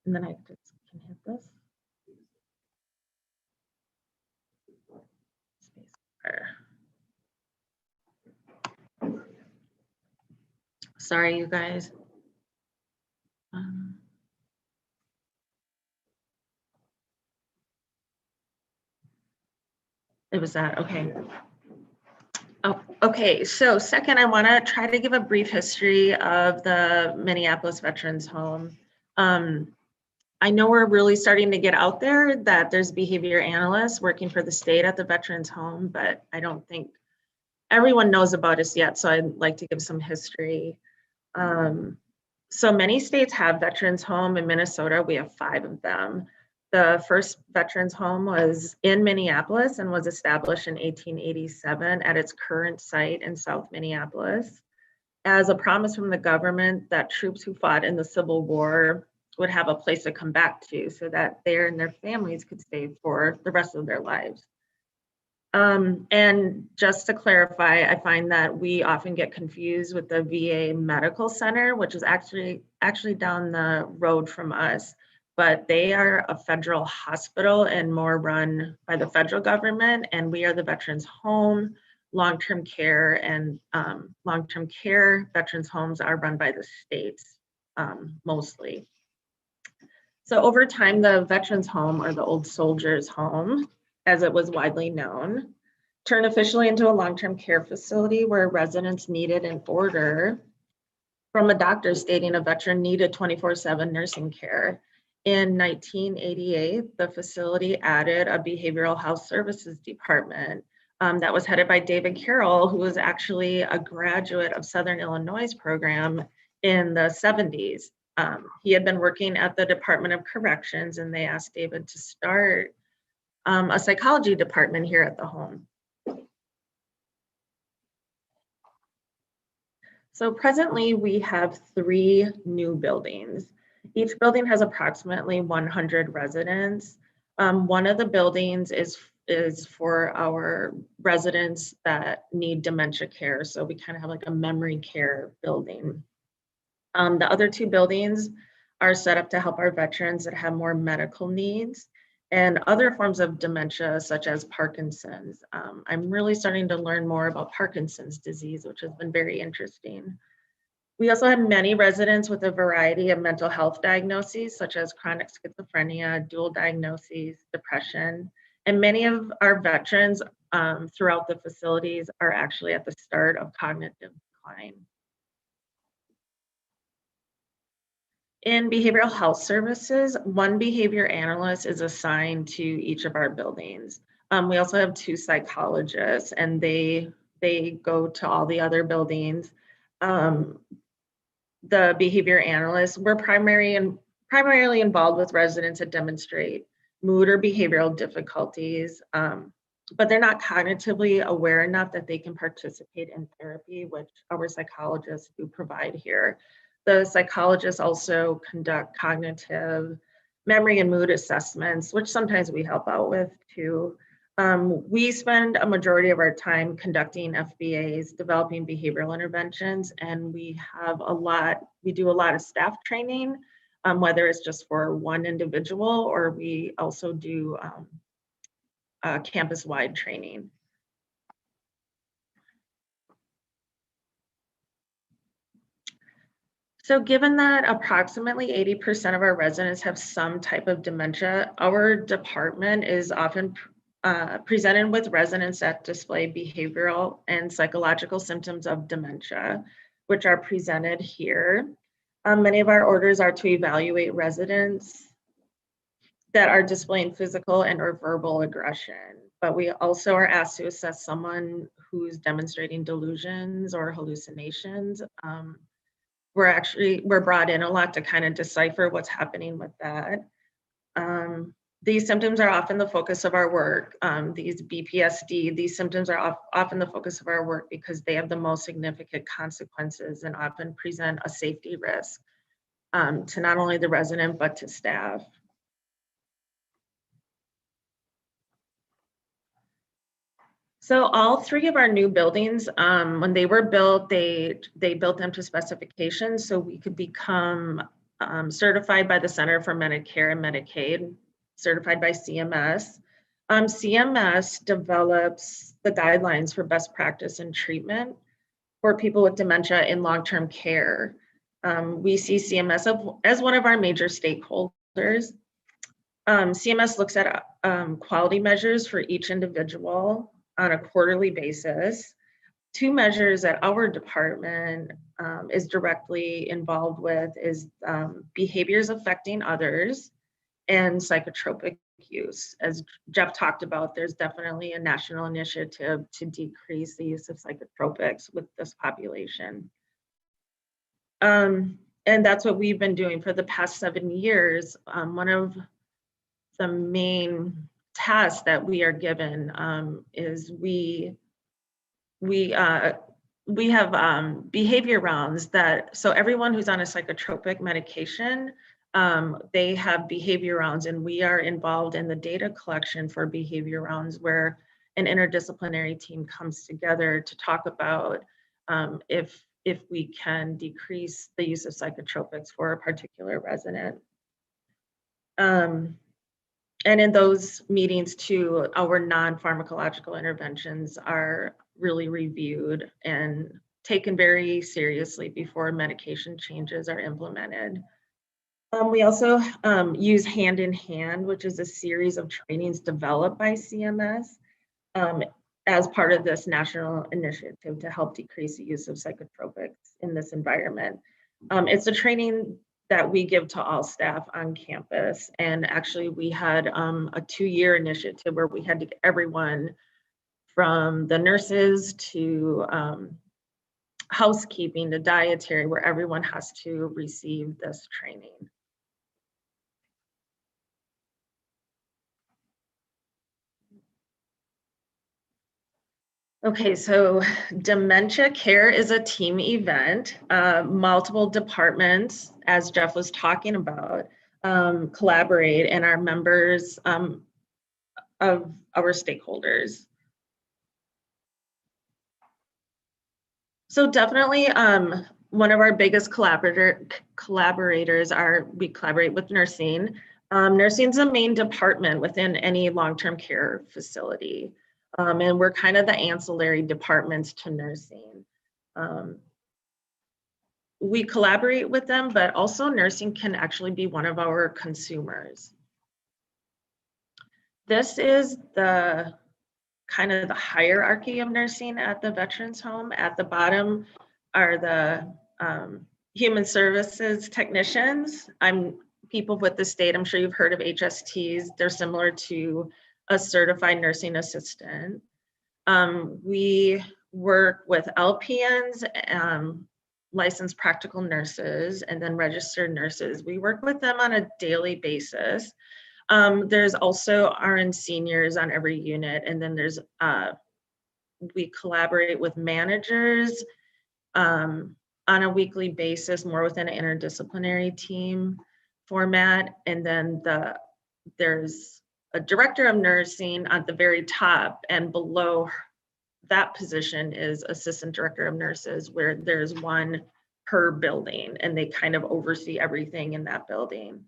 And then I just can hit this. Sorry, you guys. It was that, okay. Oh, okay, so second, I want to try to give a brief history of the Minneapolis Veterans Home. I know we're really starting to get out there that there's behavior analysts working for the state at the Veterans Home, but I don't think everyone knows about us yet, so I'd like to give some history. So many states have Veterans Home. In Minnesota, we have 5 of them. The first Veterans Home was in Minneapolis and was established in 1887 at its current site in South Minneapolis as a promise from the government that troops who fought in the Civil War would have a place to come back to so that they and their families could stay for the rest of their lives. And just to clarify, I find that we often get confused with the VA Medical Center, which is actually down the road from us, but they are a federal hospital and more run by the federal government, and we are the Veterans Home. Long-term care and long-term care veterans homes are run by the states mostly. So over time, the Veterans Home, or the Old Soldiers Home, as it was widely known, turned officially into a long-term care facility where residents needed an order from a doctor stating a veteran needed 24/7 nursing care. In 1988, the facility added a behavioral health services department that was headed by David Carroll, who was actually a graduate of Southern Illinois program in the 70s. He had been working at the Department of Corrections, and they asked David to start a psychology department here at the home. So presently we have 3 new buildings. Each building has approximately 100 residents. One of the buildings is for our residents that need dementia care. So we kind of have like a memory care building. The other 2 buildings are set up to help our veterans that have more medical needs and other forms of dementia, such as Parkinson's. I'm really starting to learn more about Parkinson's disease, which has been very interesting. We also have many residents with a variety of mental health diagnoses, such as chronic schizophrenia, dual diagnoses, depression, and many of our veterans throughout the facilities are actually at the start of cognitive decline. In behavioral health services, 1 behavior analyst is assigned to each of our buildings. We also have 2 psychologists, and they go to all the other buildings. The behavior analysts, we're primarily involved with residents that demonstrate mood or behavioral difficulties, but they're not cognitively aware enough that they can participate in therapy, which our psychologists do provide here. The psychologists also conduct cognitive, memory, and mood assessments, which sometimes we help out with too. We spend a majority of our time conducting FBAs, developing behavioral interventions, and we do a lot of staff training, whether it's just for one individual or we also do campus-wide training. So given that approximately 80% of our residents have some type of dementia, our department is often presented with residents that display behavioral and psychological symptoms of dementia, which are presented here. Many of our orders are to evaluate residents that are displaying physical and or verbal aggression, but we also are asked to assess someone who's demonstrating delusions or hallucinations. We're brought in a lot to kind of decipher what's happening with that. These symptoms are often the focus of our work. These BPSD, these symptoms are often the focus of our work because they have the most significant consequences and often present a safety risk to not only the resident, but to staff. So all 3 of our new buildings, when they were built, they built them to specifications so we could become certified by the Center for Medicare and Medicaid, certified by CMS. CMS develops the guidelines for best practice and treatment for people with dementia in long-term care. We see CMS as one of our major stakeholders. CMS looks at quality measures for each individual on a quarterly basis. Two measures that our department is directly involved with is behaviors affecting others and psychotropic use. As Jeff talked about, there's definitely a national initiative to decrease the use of psychotropics with this population. And that's what we've been doing for the past 7 years. One of the main tasks that we are given is we have behavior rounds that, so everyone who's on a psychotropic medication, they have behavior rounds, and we are involved in the data collection for behavior rounds where an interdisciplinary team comes together to talk about if we can decrease the use of psychotropics for a particular resident. And in those meetings too, our non-pharmacological interventions are really reviewed and taken very seriously before medication changes are implemented. We also use Hand in Hand, which is a series of trainings developed by CMS as part of this national initiative to help decrease the use of psychotropics in this environment. It's a training that we give to all staff on campus. And actually we had a 2-year initiative where we had to get everyone from the nurses to housekeeping to dietary, where everyone has to receive this training. Okay, so dementia care is a team event. Multiple departments, as Jeff was talking about, collaborate, and are members of our stakeholders. So definitely one of our biggest collaborators we collaborate with nursing. Nursing is the main department within any long-term care facility. And we're kind of the ancillary departments to nursing. We collaborate with them, but also nursing can actually be one of our consumers. This is the kind of the hierarchy of nursing at the veterans home. At the bottom are the human services technicians. People with the state, I'm sure you've heard of HSTs. They're similar to a certified nursing assistant. We work with LPNs, licensed practical nurses, and then registered nurses. We work with them on a daily basis. There's also RN seniors on every unit, and then there's we collaborate with managers on a weekly basis, more within an interdisciplinary team format, and then there's a director of nursing at the very top, and below that position is assistant director of nurses, where there's one per building, and they kind of oversee everything in that building.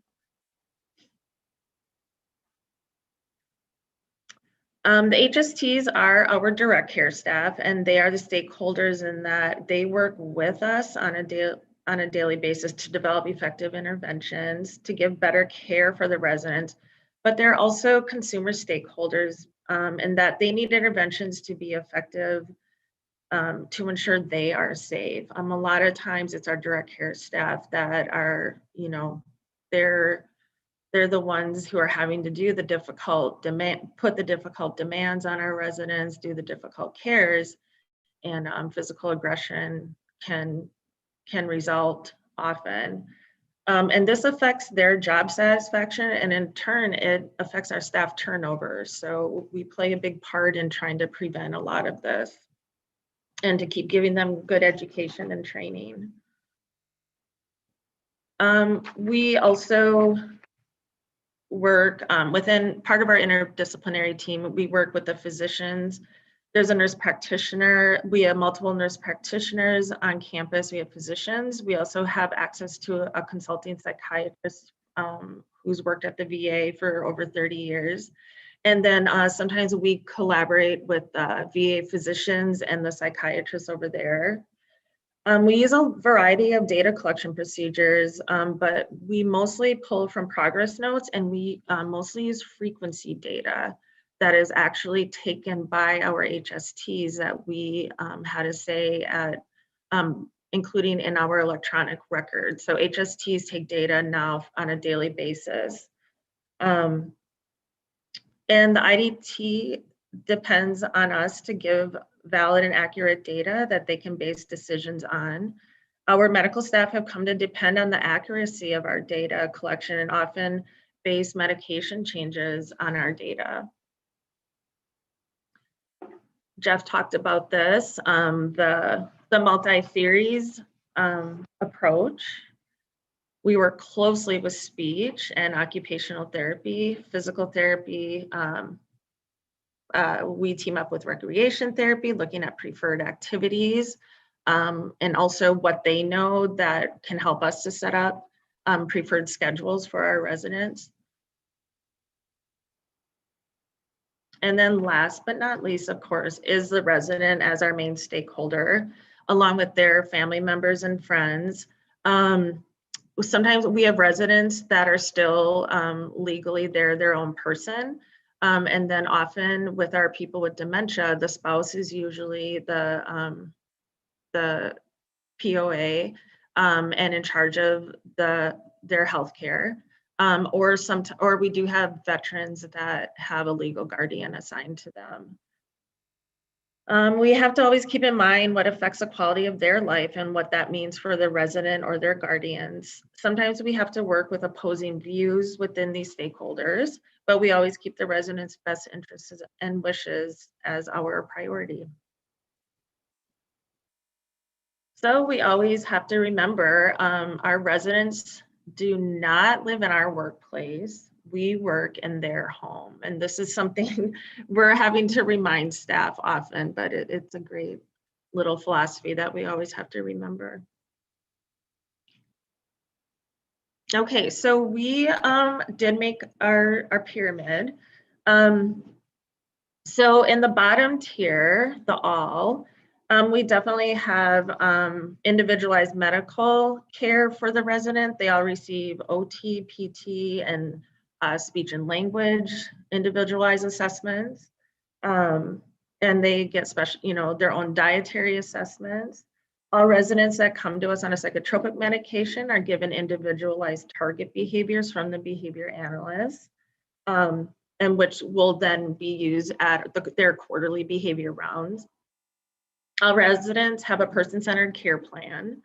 The HSTs are our direct care staff, and they are the stakeholders in that they work with us on a daily basis to develop effective interventions to give better care for the residents. But they're also consumer stakeholders in that they need interventions to be effective to ensure they are safe. A lot of times it's our direct care staff that are, they're the ones who are having to do the difficult put the difficult demands on our residents, do the difficult cares, and physical aggression can result often. And this affects their job satisfaction, and in turn, it affects our staff turnover. So we play a big part in trying to prevent a lot of this and to keep giving them good education and training. We also work within part of our interdisciplinary team. We work with the physicians. There's a nurse practitioner. We have multiple nurse practitioners on campus. We have physicians. We also have access to a consulting psychiatrist who's worked at the VA for over 30 years. And then sometimes we collaborate with VA physicians and the psychiatrists over there. We use a variety of data collection procedures, but we mostly pull from progress notes, and we mostly use frequency data that is actually taken by our HSTs that we had to say at, including in our electronic records. So HSTs take data now on a daily basis. And the IDT depends on us to give valid and accurate data that they can base decisions on. Our medical staff have come to depend on the accuracy of our data collection and often base medication changes on our data. Jeff talked about this, the multi-theories approach. We work closely with speech and occupational therapy, physical therapy. We team up with recreation therapy, looking at preferred activities, and also what they know that can help us to set up preferred schedules for our residents. And then last but not least, of course, is the resident as our main stakeholder, along with their family members and friends. Sometimes we have residents that are still legally their own person. And then often with our people with dementia, the spouse is usually the POA and in charge of their health care. Or we do have veterans that have a legal guardian assigned to them. We have to always keep in mind what affects the quality of their life and what that means for the resident or their guardians. Sometimes we have to work with opposing views within these stakeholders, but we always keep the residents' best interests and wishes as our priority. So we always have to remember our residents do not live in our workplace. We work in their home. And this is something we're having to remind staff often, but it's a great little philosophy that we always have to remember. Okay, so we did make our pyramid. So in the bottom tier, the all, we definitely have individualized medical care for the resident. They all receive OT, PT, and speech and language individualized assessments. And they get special, their own dietary assessments. All residents that come to us on a psychotropic medication are given individualized target behaviors from the behavior analyst, and which will then be used at their quarterly behavior rounds. All residents have a person-centered care plan.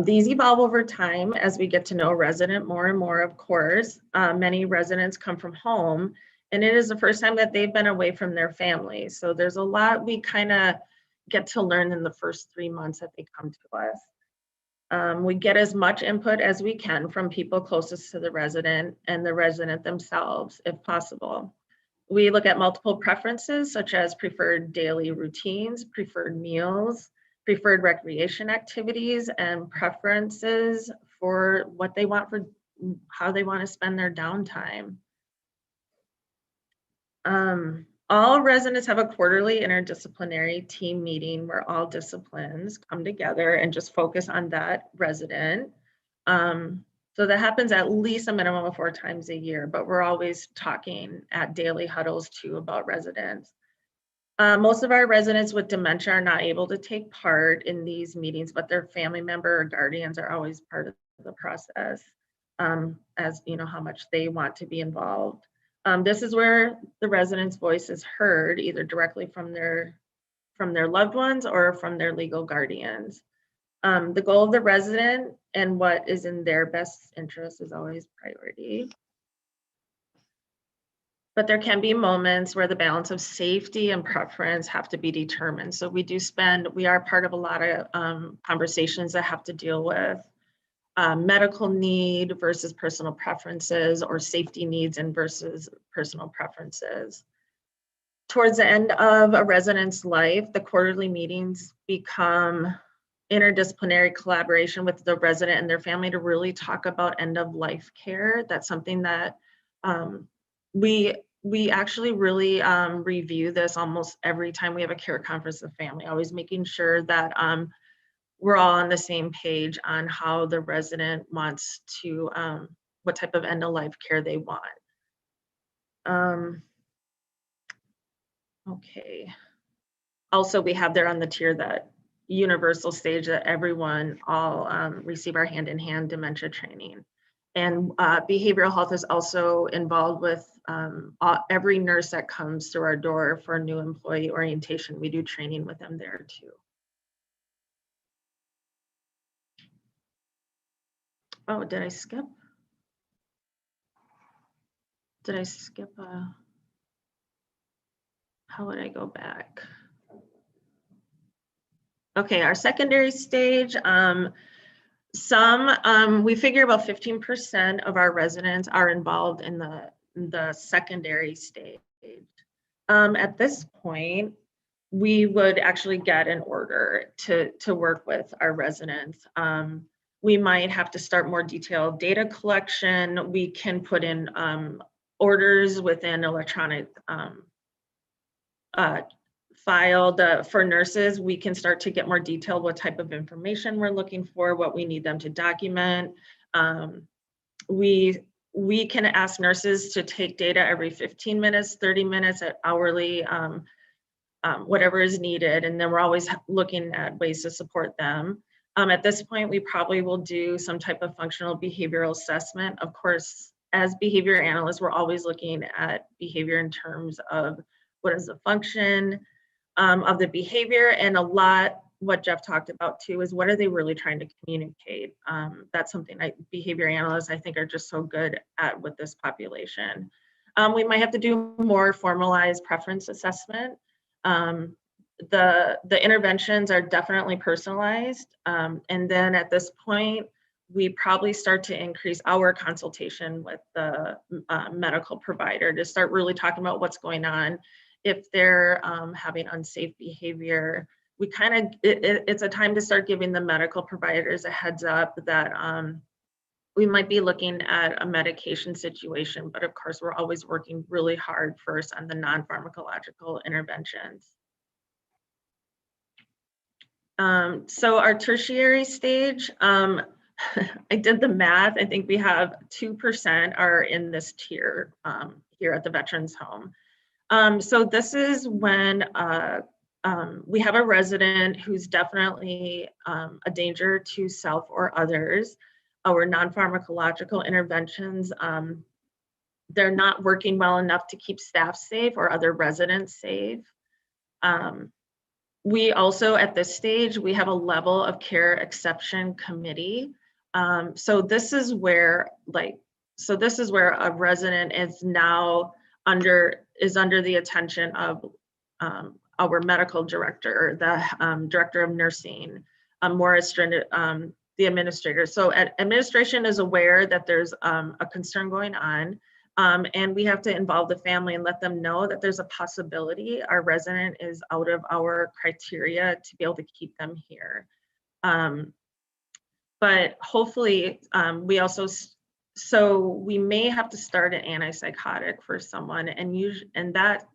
These evolve over time as we get to know a resident more and more, of course. Many residents come from home, and it is the first time that they've been away from their family. So there's a lot we kind of get to learn in the first 3 months that they come to us. We get as much input as we can from people closest to the resident and the resident themselves, if possible. We look at multiple preferences, such as preferred daily routines, preferred meals, preferred recreation activities, and preferences for what they want for how they want to spend their downtime. All residents have a quarterly interdisciplinary team meeting where all disciplines come together and just focus on that resident. So that happens at least a minimum of 4 times a year, but we're always talking at daily huddles too about residents. Most of our residents with dementia are not able to take part in these meetings, but their family member or guardians are always part of the process, as how much they want to be involved. This is where the resident's voice is heard, either directly from their loved ones or from their legal guardians. The goal of the resident and what is in their best interest is always priority. But there can be moments where the balance of safety and preference have to be determined. So we are part of a lot of conversations that have to deal with medical need versus personal preferences, or safety needs and versus personal preferences. Towards the end of a resident's life, the quarterly meetings become interdisciplinary collaboration with the resident and their family to really talk about end of life care. That's something that we actually really review this almost every time we have a care conference with family, always making sure that we're all on the same page on how the resident wants to, what type of end-of-life care they want. Okay. Also, we have there on the tier that universal stage that everyone all receive our hand-in-hand dementia training. And behavioral health is also involved with every nurse that comes through our door for new employee orientation. We do training with them there too. Oh, did I skip? Did I skip? How would I go back? Okay, our secondary stage, we figure about 15% of our residents are involved in the secondary stage. At this point, we would actually get an order to work with our residents. We might have to start more detailed data collection. We can put in orders within electronic file. For nurses, we can start to get more detailed what type of information we're looking for, what we need them to document. We can ask nurses to take data every 15 minutes, 30 minutes, at hourly, whatever is needed. And then we're always looking at ways to support them. At this point, we probably will do some type of functional behavioral assessment. Of course, as behavior analysts, we're always looking at behavior in terms of what is the function of the behavior, and a lot what Jeff talked about too is what are they really trying to communicate. That's something behavior analysts I think are just so good at with this population. We might have to do more formalized preference assessment. The interventions are definitely personalized, and then at this point we probably start to increase our consultation with the medical provider to start really talking about what's going on. If they're having unsafe behavior, we kind of, it's a time to start giving the medical providers a heads up that we might be looking at a medication situation, but of course we're always working really hard first on the non-pharmacological interventions. So our tertiary stage, I did the math. I think we have 2% are in this tier here at the Veterans Home. So this is when we have a resident who's definitely a danger to self or others. Our non-pharmacological interventions, they're not working well enough to keep staff safe or other residents safe. We also, at this stage, we have a level of care exception committee. So this is where a resident is now under the attention of our medical director, the director of nursing, more stringent, the administrator. So administration is aware that there's a concern going on, and we have to involve the family and let them know that there's a possibility our resident is out of our criteria to be able to keep them here. But hopefully so we may have to start an antipsychotic for someone, and that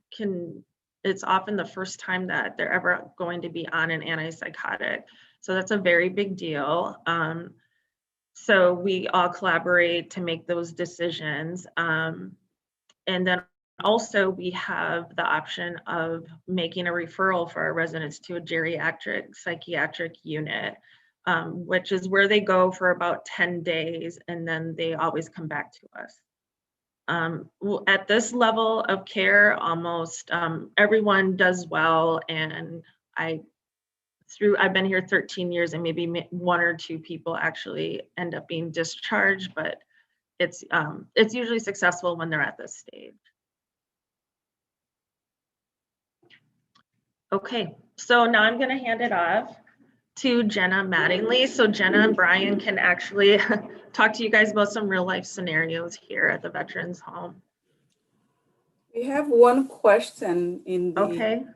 it's often the first time that they're ever going to be on an antipsychotic. So that's a very big deal. So we all collaborate to make those decisions. And then also we have the option of making a referral for our residents to a geriatric psychiatric unit, which is where they go for about 10 days, and then they always come back to us. At this level of care, almost everyone does well, and I've been here 13 years, and maybe one or two people actually end up being discharged, but it's usually successful when they're at this stage. Okay, so now I'm going to hand it off to Jenna Mattingly. So Jenna and Brian can actually talk to you guys about some real life scenarios here at the Veterans Home. We have one question in the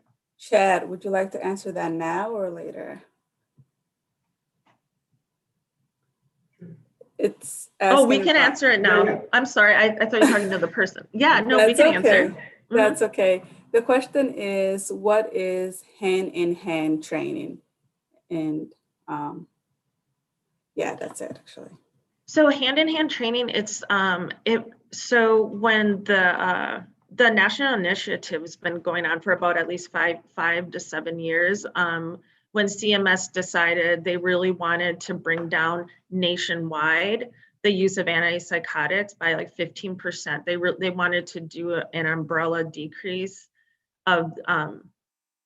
chat. Would you like to answer that now or later? It's we can answer it now. I'm sorry, I thought you were talking to the person. Yeah, no, we can answer. That's okay. The question is, what is hand-in-hand training? And Yeah, that's it actually. So hand-in-hand training, it's so when the national initiative has been going on for about at least five to 7 years, when CMS decided they really wanted to bring down nationwide the use of antipsychotics by like 15%. They wanted to do an umbrella decrease of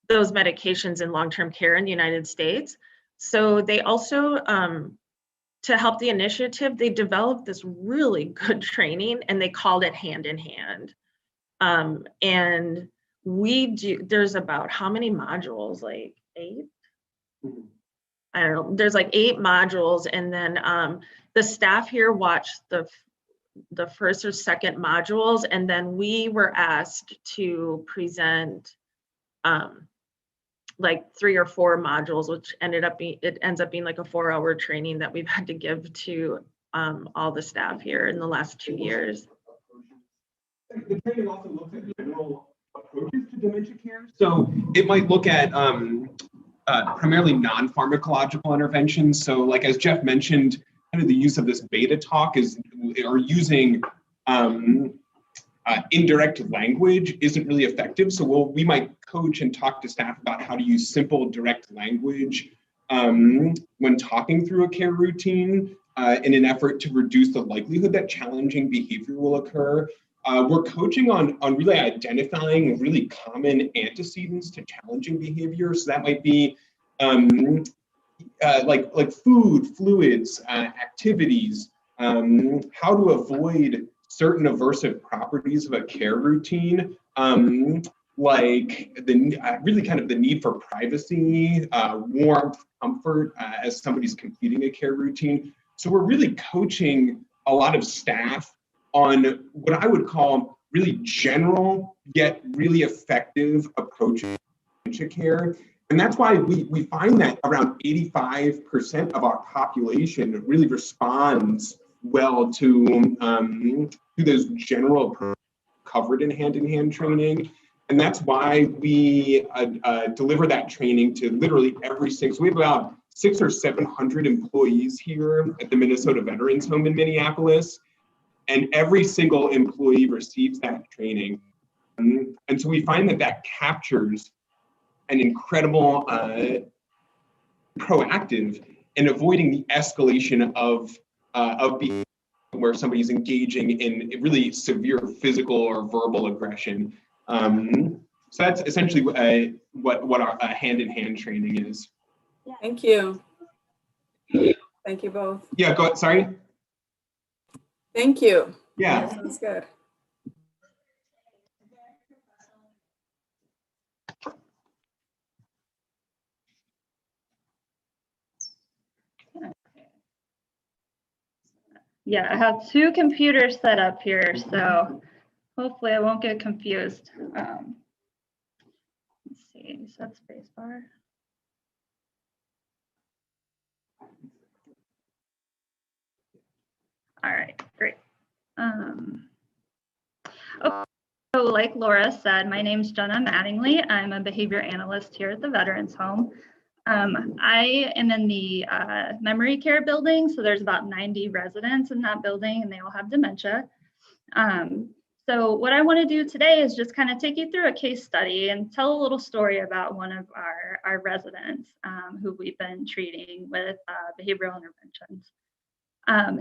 those medications in long-term care in the United States. So they also, to help the initiative, they developed this really good training and they called it hand in hand. And there's about how many modules, like 8? I don't know, there's like 8 modules. And then the staff here watched the first or second modules. And then we were asked to present like 3 or 4 modules, which ends up being like a 4-hour training that we've had to give to all the staff here in the last 2 years. The training also looks at general approaches to dementia care. So it might look at primarily non-pharmacological interventions. So like as Jeff mentioned, kind of the use of this beta talk or using indirect language isn't really effective. So we might coach and talk to staff about how to use simple direct language when talking through a care routine in an effort to reduce the likelihood that challenging behavior will occur. We're coaching on really identifying really common antecedents to challenging behavior. So that might be like food, fluids, activities, how to avoid certain aversive properties of a care routine, like really kind of the need for privacy, warmth, comfort as somebody's completing a care routine. So we're really coaching a lot of staff on what I would call really general yet really effective approaches to care. And that's why we find that around 85% of our population really responds well to those general approaches covered in hand-in-hand training. And that's why we deliver that training to literally every single, so we have about 600 or 700 employees here at the Minnesota Veterans Home in Minneapolis. And every single employee receives that training. And so we find that captures an incredible proactive in avoiding the escalation of behavior where somebody's engaging in really severe physical or verbal aggression. So that's essentially what our hand-in-hand training is. Thank you. Thank you both. Yeah, go ahead, sorry. Thank you. Yeah. That sounds good. Yeah, I have 2 computers set up here, so hopefully I won't get confused. Let's see, set spacebar. All right, great. Okay, so like Laura said, my name's Jenna Mattingly. I'm a behavior analyst here at the Veterans Home. I am in the memory care building, so there's about 90 residents in that building and they all have dementia. So what I want to do today is just kind of take you through a case study and tell a little story about one of our residents who we've been treating with behavioral interventions.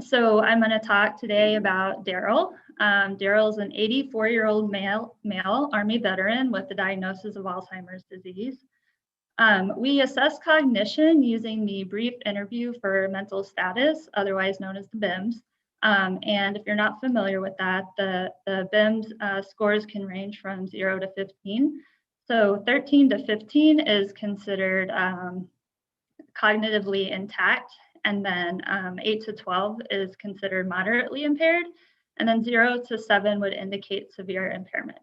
So I'm going to talk today about Daryl. Daryl is an 84-year-old male Army veteran with the diagnosis of Alzheimer's disease. We assess cognition using the brief interview for mental status, otherwise known as the BIMS. And if you're not familiar with that, the BIMS scores can range from 0 to 15. So 13 to 15 is considered cognitively intact. And then 8 to 12 is considered moderately impaired. And then 0 to 7 would indicate severe impairment.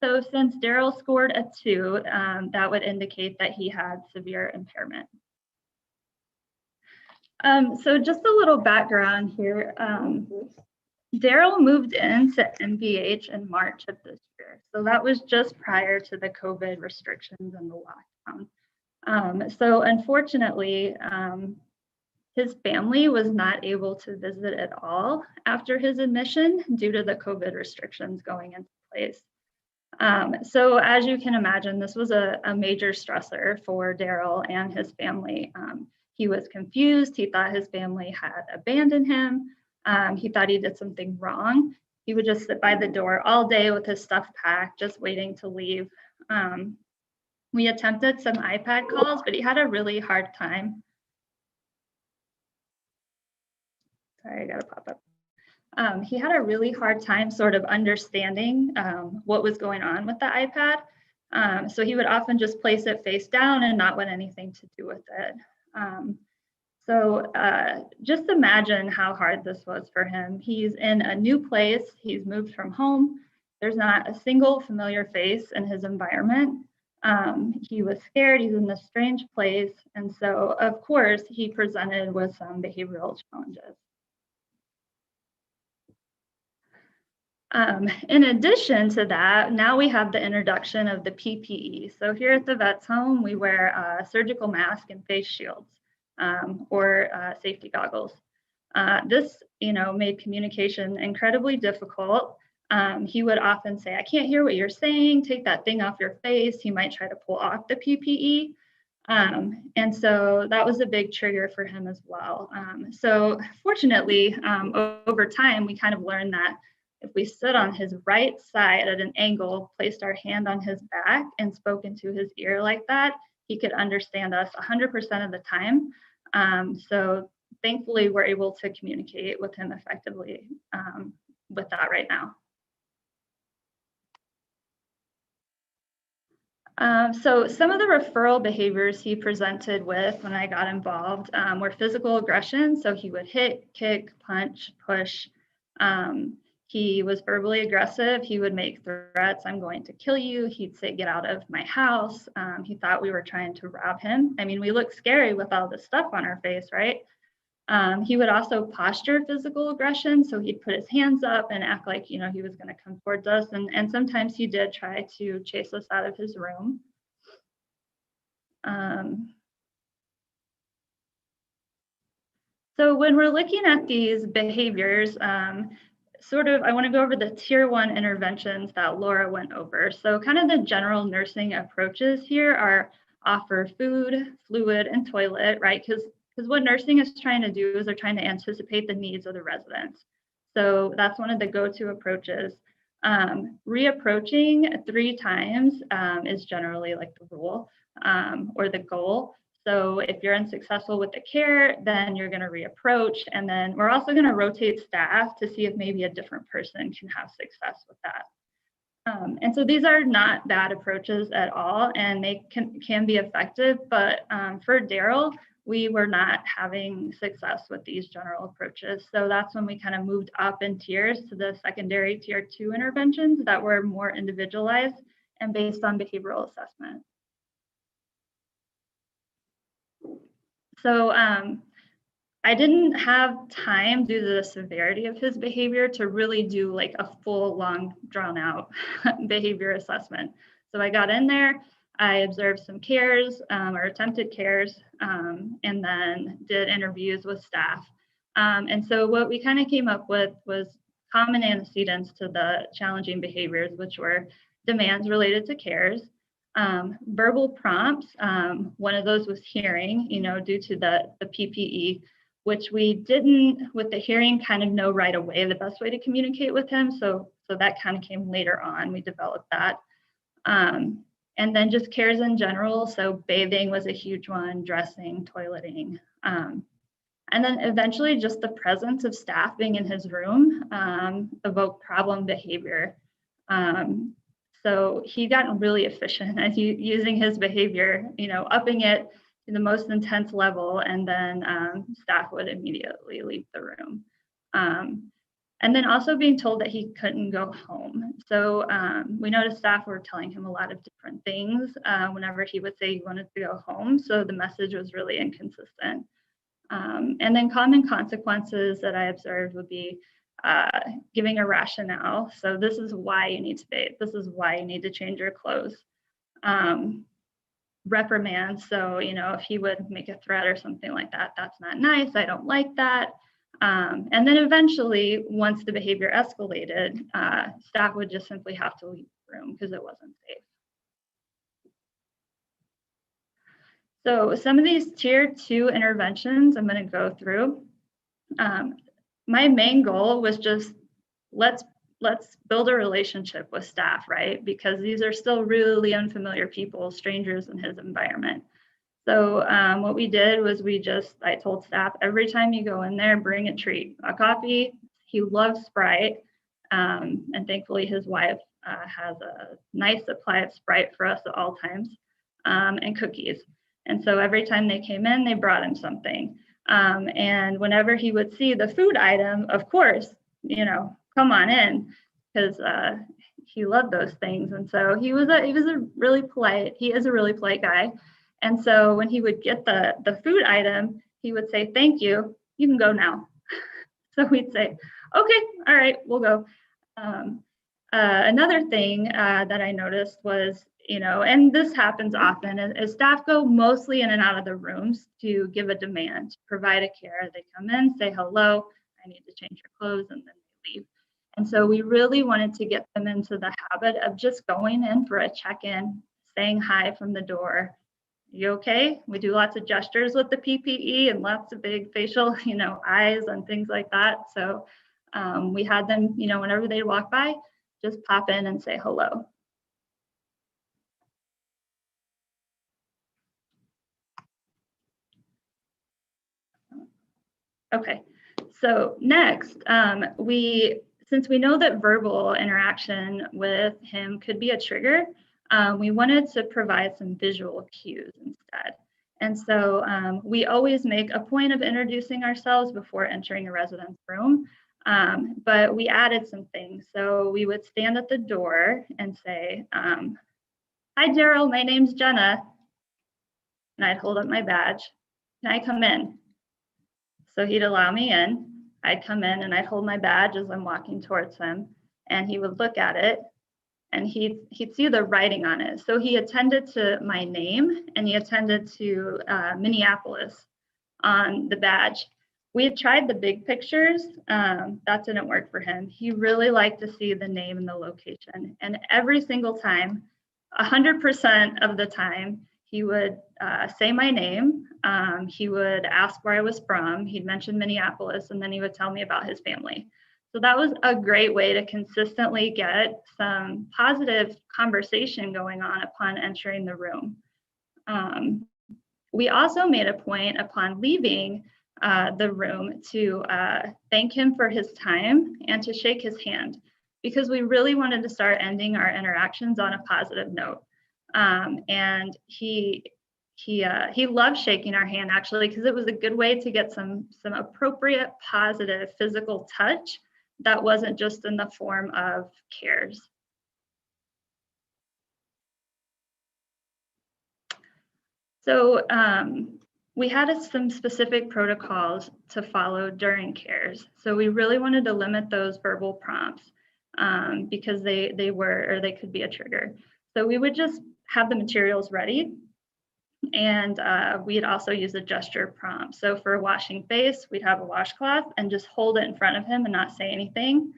So since Daryl scored a 2, that would indicate that he had severe impairment. So just a little background here. Daryl moved into MVH in March of this year. So that was just prior to the COVID restrictions and the lockdown. So unfortunately, His family was not able to visit at all after his admission due to the COVID restrictions going into place. So as you can imagine, this was a major stressor for Daryl and his family. He was confused. He thought his family had abandoned him. He thought he did something wrong. He would just sit by the door all day with his stuff packed, just waiting to leave. We attempted some iPad calls, but he had a really hard time. Sorry, I gotta pop up. He had a really hard time sort of understanding what was going on with the iPad. So he would often just place it face down and not want anything to do with it. So just imagine how hard this was for him. He's in a new place. He's moved from home. There's not a single familiar face in his environment. He was scared. He's in this strange place. And so, of course, he presented with some behavioral challenges. In addition to that, now we have the introduction of the PPE. So here at the vet's home, we wear a surgical mask and face shields or safety goggles. This, made communication incredibly difficult. He would often say, "I can't hear what you're saying. Take that thing off your face." He might try to pull off the PPE. And so that was a big trigger for him as well. So fortunately, over time, we kind of learned that if we stood on his right side at an angle, placed our hand on his back and spoke into his ear like that, he could understand us 100% of the time. So thankfully, we're able to communicate with him effectively with that right now. So some of the referral behaviors he presented with when I got involved were physical aggression. So he would hit, kick, punch, push. He was verbally aggressive. He would make threats, "I'm going to kill you." He'd say, "Get out of my house." He thought we were trying to rob him. I mean, we look scary with all this stuff on our face, right? He would also posture physical aggression. So he'd put his hands up and act like, he was going to come towards us. And sometimes he did try to chase us out of his room. So when we're looking at these behaviors, I want to go over the tier 1 interventions that Laura went over. So kind of the general nursing approaches here are offer food, fluid, and toilet, right? Because what nursing is trying to do is they're trying to anticipate the needs of the residents. So that's one of the go-to approaches. Reapproaching 3 times is generally like the rule or the goal. So if you're unsuccessful with the care, then you're going to reapproach. And then we're also going to rotate staff to see if maybe a different person can have success with that. And so these are not bad approaches at all, and they can be effective. But for Daryl, we were not having success with these general approaches. So that's when we kind of moved up in tiers to the secondary tier 2 interventions that were more individualized and based on behavioral assessment. So I didn't have time due to the severity of his behavior to really do like a full, long, drawn out behavior assessment. So I got in there, I observed some cares or attempted cares, and then did interviews with staff. And so what we kind of came up with was common antecedents to the challenging behaviors, which were demands related to cares, verbal prompts. One of those was hearing, due to the PPE, which we didn't with the hearing kind of know right away the best way to communicate with him. So that kind of came later on. We developed that. And then just cares in general. So bathing was a huge one, dressing, toileting. And then eventually just the presence of staff being in his room evoked problem behavior. So he got really efficient at using his behavior, upping it to the most intense level, and then staff would immediately leave the room. And then also being told that he couldn't go home. So we noticed staff were telling him a lot of different things whenever he would say he wanted to go home. So the message was really inconsistent. And then common consequences that I observed would be giving a rationale. So this is why you need to bathe. This is why you need to change your clothes. reprimands. So, you know, if he would make a threat or something like that, that's not nice, I don't like that. And then eventually, once the behavior escalated, staff would just simply have to leave the room because it wasn't safe. So some of these tier 2 interventions I'm going to go through. My main goal was just let's build a relationship with staff, right? Because these are still really unfamiliar people, strangers in his environment. So what we did was I told staff, every time you go in there, bring a treat, a coffee. He loves Sprite. And thankfully his wife has a nice supply of Sprite for us at all times, and cookies. And so every time they came in, they brought him something. And whenever he would see the food item, of course, you know, come on in, because he loved those things. And so he is a really polite guy. And so when he would get the food item, he would say, "Thank you, you can go now." So we'd say, "Okay, all right, we'll go." Another thing that I noticed was, you know, and this happens often, as staff go mostly in and out of the rooms to give a demand, to provide a care. They come in, say hello, I need to change your clothes, and then they leave. And so we really wanted to get them into the habit of just going in for a check-in, saying hi from the door. You okay? We do lots of gestures with the PPE and lots of big facial, you know, eyes and things like that. So we had them, you know, whenever they walk by, just pop in and say hello. Okay, so next, since we know that verbal interaction with him could be a trigger, we wanted to provide some visual cues instead. And so we always make a point of introducing ourselves before entering a resident's room, but we added some things. So we would stand at the door and say, "Hi, Daryl, my name's Jenna." And I'd hold up my badge. "Can I come in?" So he'd allow me in. I'd come in and I'd hold my badge as I'm walking towards him, and he would look at it and he'd see the writing on it. So he attended to my name and he attended to Minneapolis on the badge. We had tried the big pictures. That didn't work for him. He really liked to see the name and the location. And every single time, 100% of the time, he would say my name. He would ask where I was from. He'd mention Minneapolis, and then he would tell me about his family. So that was a great way to consistently get some positive conversation going on upon entering the room. We also made a point upon leaving the room to thank him for his time and to shake his hand, because we really wanted to start ending our interactions on a positive note. And he loved shaking our hand, actually, because it was a good way to get some appropriate positive physical touch that wasn't just in the form of cares. So we had some specific protocols to follow during cares. So we really wanted to limit those verbal prompts because they could be a trigger. So we would just have the materials ready, and we'd also use a gesture prompt. So for washing face, we'd have a washcloth and just hold it in front of him and not say anything.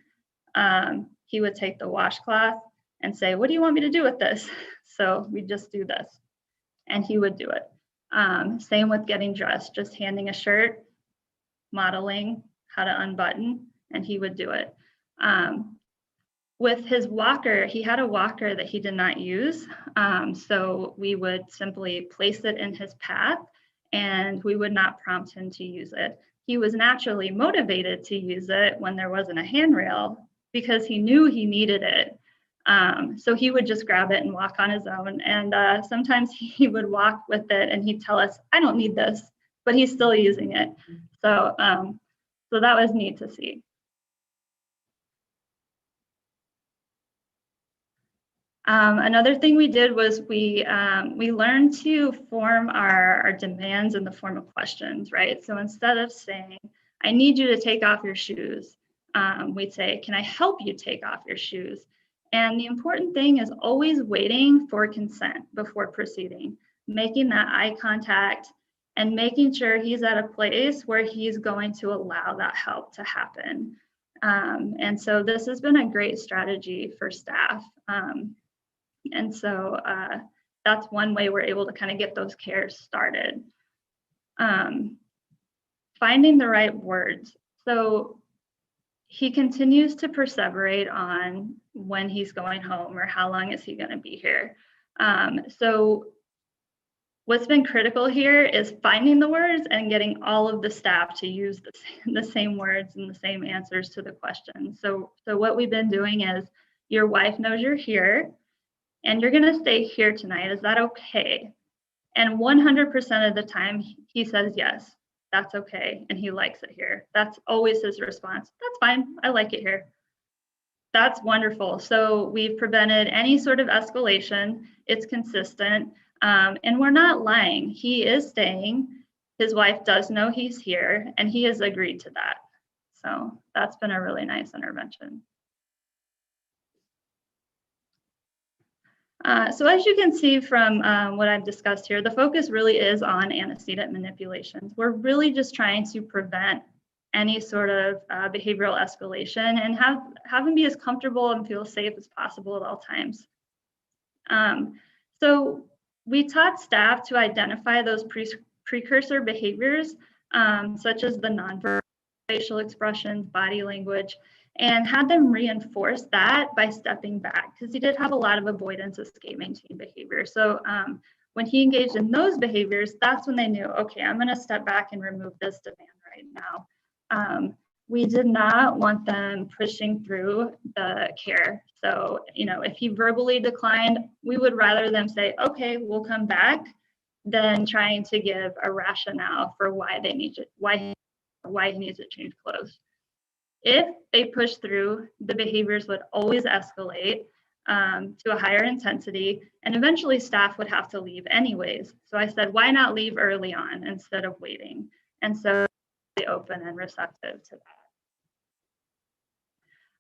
He would take the washcloth and say, "What do you want me to do with this?" So we'd just do this, and he would do it. Same with getting dressed, just handing a shirt, modeling how to unbutton, and he would do it. With his walker, he had a walker that he did not use. So we would simply place it in his path, and we would not prompt him to use it. He was naturally motivated to use it when there wasn't a handrail because he knew he needed it. So he would just grab it and walk on his own. And sometimes he would walk with it and he'd tell us, "I don't need this," but he's still using it. So that was neat to see. Another thing we did was we learned to form our demands in the form of questions, right? So instead of saying, "I need you to take off your shoes," we'd say, "Can I help you take off your shoes?" And the important thing is always waiting for consent before proceeding. making that eye contact and making sure he's at a place where he's going to allow that help to happen. And so this has been a great strategy for staff. And so that's one way we're able to kind of get those cares started. Finding the right words. So he continues to perseverate on when he's going home or how long is he going to be here. So what's been critical here is finding the words and getting all of the staff to use the same words and the same answers to the questions. So what we've been doing is, your wife knows you're here and you're going to stay here tonight. Is that okay? And 100% of the time he says yes. That's okay, and he likes it here. That's always his response. That's fine, I like it here. That's wonderful. So we've prevented any sort of escalation. It's consistent, and we're not lying. He is staying. His wife does know he's here, and he has agreed to that. So that's been a really nice intervention. So as you can see from what I've discussed here, the focus really is on antecedent manipulations. We're really just trying to prevent any sort of behavioral escalation and have him be as comfortable and feel safe as possible at all times. So we taught staff to identify those precursor behaviors, such as the nonverbal facial expressions, body language, and had them reinforce that by stepping back, because he did have a lot of avoidance, escape, maintain behavior. So when he engaged in those behaviors, that's when they knew, okay, I'm going to step back and remove this demand right now. We did not want them pushing through the care. So, if he verbally declined, we would rather them say, okay, we'll come back, than trying to give a rationale for why they need it, why he needs to change clothes. If they push through, the behaviors would always escalate to a higher intensity, and eventually staff would have to leave anyways. So I said, why not leave early on instead of waiting? And so they open and receptive to that.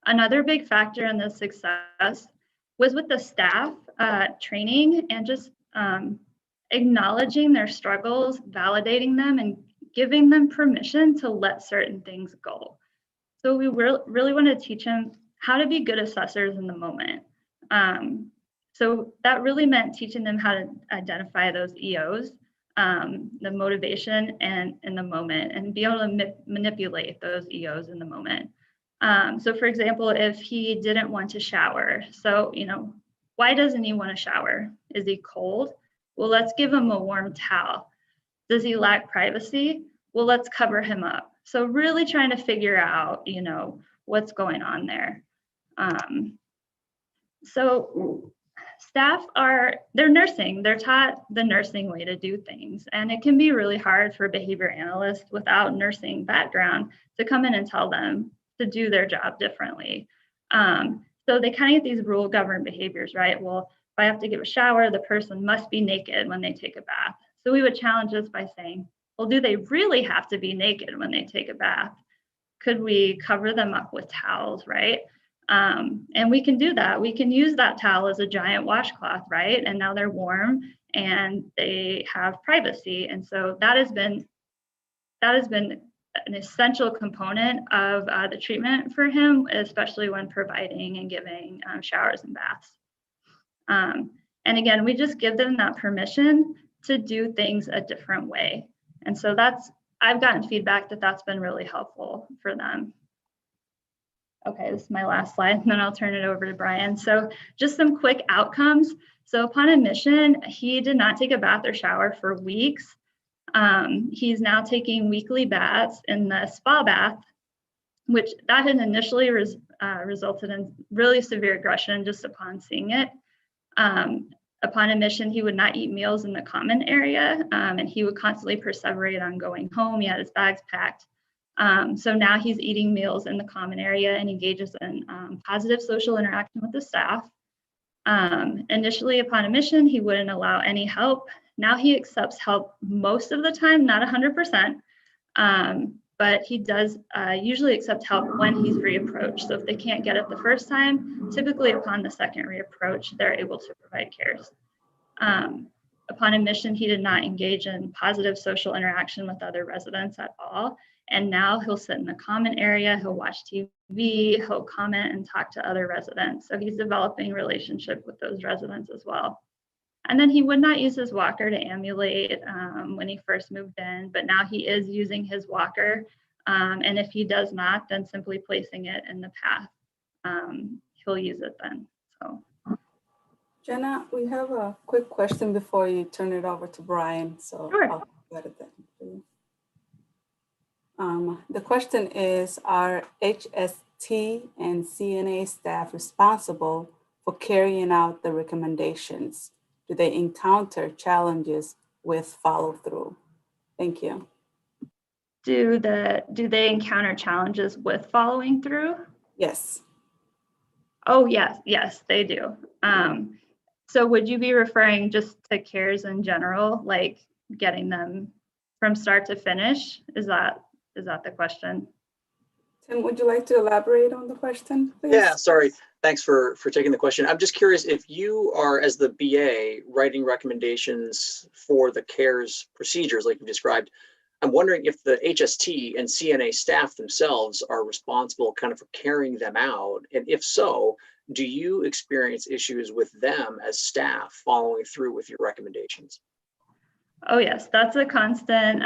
Another big factor in this success was with the staff training and just acknowledging their struggles, validating them, and giving them permission to let certain things go. So we really want to teach them how to be good assessors in the moment. So that really meant teaching them how to identify those EOs, the motivation and in the moment, and be able to manipulate those EOs in the moment. So for example, if he didn't want to shower, so, why doesn't he want to shower? Is he cold? Well, let's give him a warm towel. Does he lack privacy? Well, let's cover him up. So really trying to figure out, what's going on there. So staff they're nursing. They're taught the nursing way to do things. And it can be really hard for a behavior analyst without nursing background to come in and tell them to do their job differently. So they kind of get these rule-governed behaviors, right? Well, if I have to give a shower, the person must be naked when they take a bath. So we would challenge this by saying, well, do they really have to be naked when they take a bath? Could we cover them up with towels, right? And we can do that. We can use that towel as a giant washcloth, right? And now they're warm and they have privacy. And so that has been an essential component of the treatment for him, especially when providing and giving showers and baths. And again, we just give them that permission to do things a different way. And so I've gotten feedback that that's been really helpful for them. Okay, this is my last slide, and then I'll turn it over to Brian. So just some quick outcomes. So upon admission, he did not take a bath or shower for weeks. He's now taking weekly baths in the spa bath, which that had initially resulted in really severe aggression just upon seeing it. Upon admission, he would not eat meals in the common area, and he would constantly perseverate on going home. He had his bags packed. So now he's eating meals in the common area and engages in positive social interaction with the staff. Initially, upon admission, he wouldn't allow any help. Now he accepts help most of the time, not 100%, but he does usually accept help when he's reapproached. So if they can't get it the first time, typically upon the second reapproach, they're able to provide cares. upon admission, he did not engage in positive social interaction with other residents at all. And now he'll sit in the common area, he'll watch TV, he'll comment and talk to other residents. So he's developing relationship with those residents as well. And then he would not use his walker to ambulate when he first moved in, but now he is using his walker. And if he does not, then simply placing it in the path, he'll use it then. So, Jenna, we have a quick question before you turn it over to Brian. So sure. I'll let it then. The question is, are HST and CNA staff responsible for carrying out the recommendations? Do they encounter challenges with follow-through? Thank you. Do they encounter challenges with following through? Yes. Oh, yes, they do. So would you be referring just to CARES in general, like getting them from start to finish? Is that the question? Tim, would you like to elaborate on the question, please? Yeah, sorry. Thanks for taking the question. I'm just curious if you are, as the BA, writing recommendations for the CARES procedures like you described. I'm wondering if the HST and CNA staff themselves are responsible kind of for carrying them out. And if so, do you experience issues with them as staff following through with your recommendations? Oh yes, that's a constant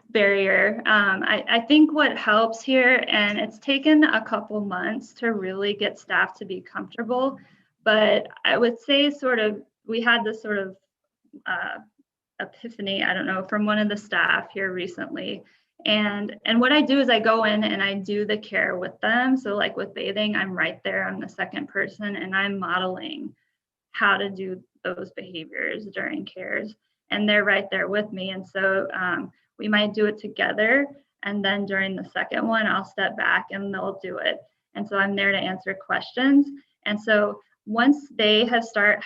barrier. I think what helps here, and it's taken a couple months to really get staff to be comfortable, but I would say we had this sort of epiphany, I don't know, from one of the staff here recently. And what I do is I go in and I do the care with them. So like with bathing, I'm right there, I'm the second person, and I'm modeling how to do those behaviors during CARES. And they're right there with me. And so we might do it together. And then during the second one, I'll step back and they'll do it. And so I'm there to answer questions. And so once they have start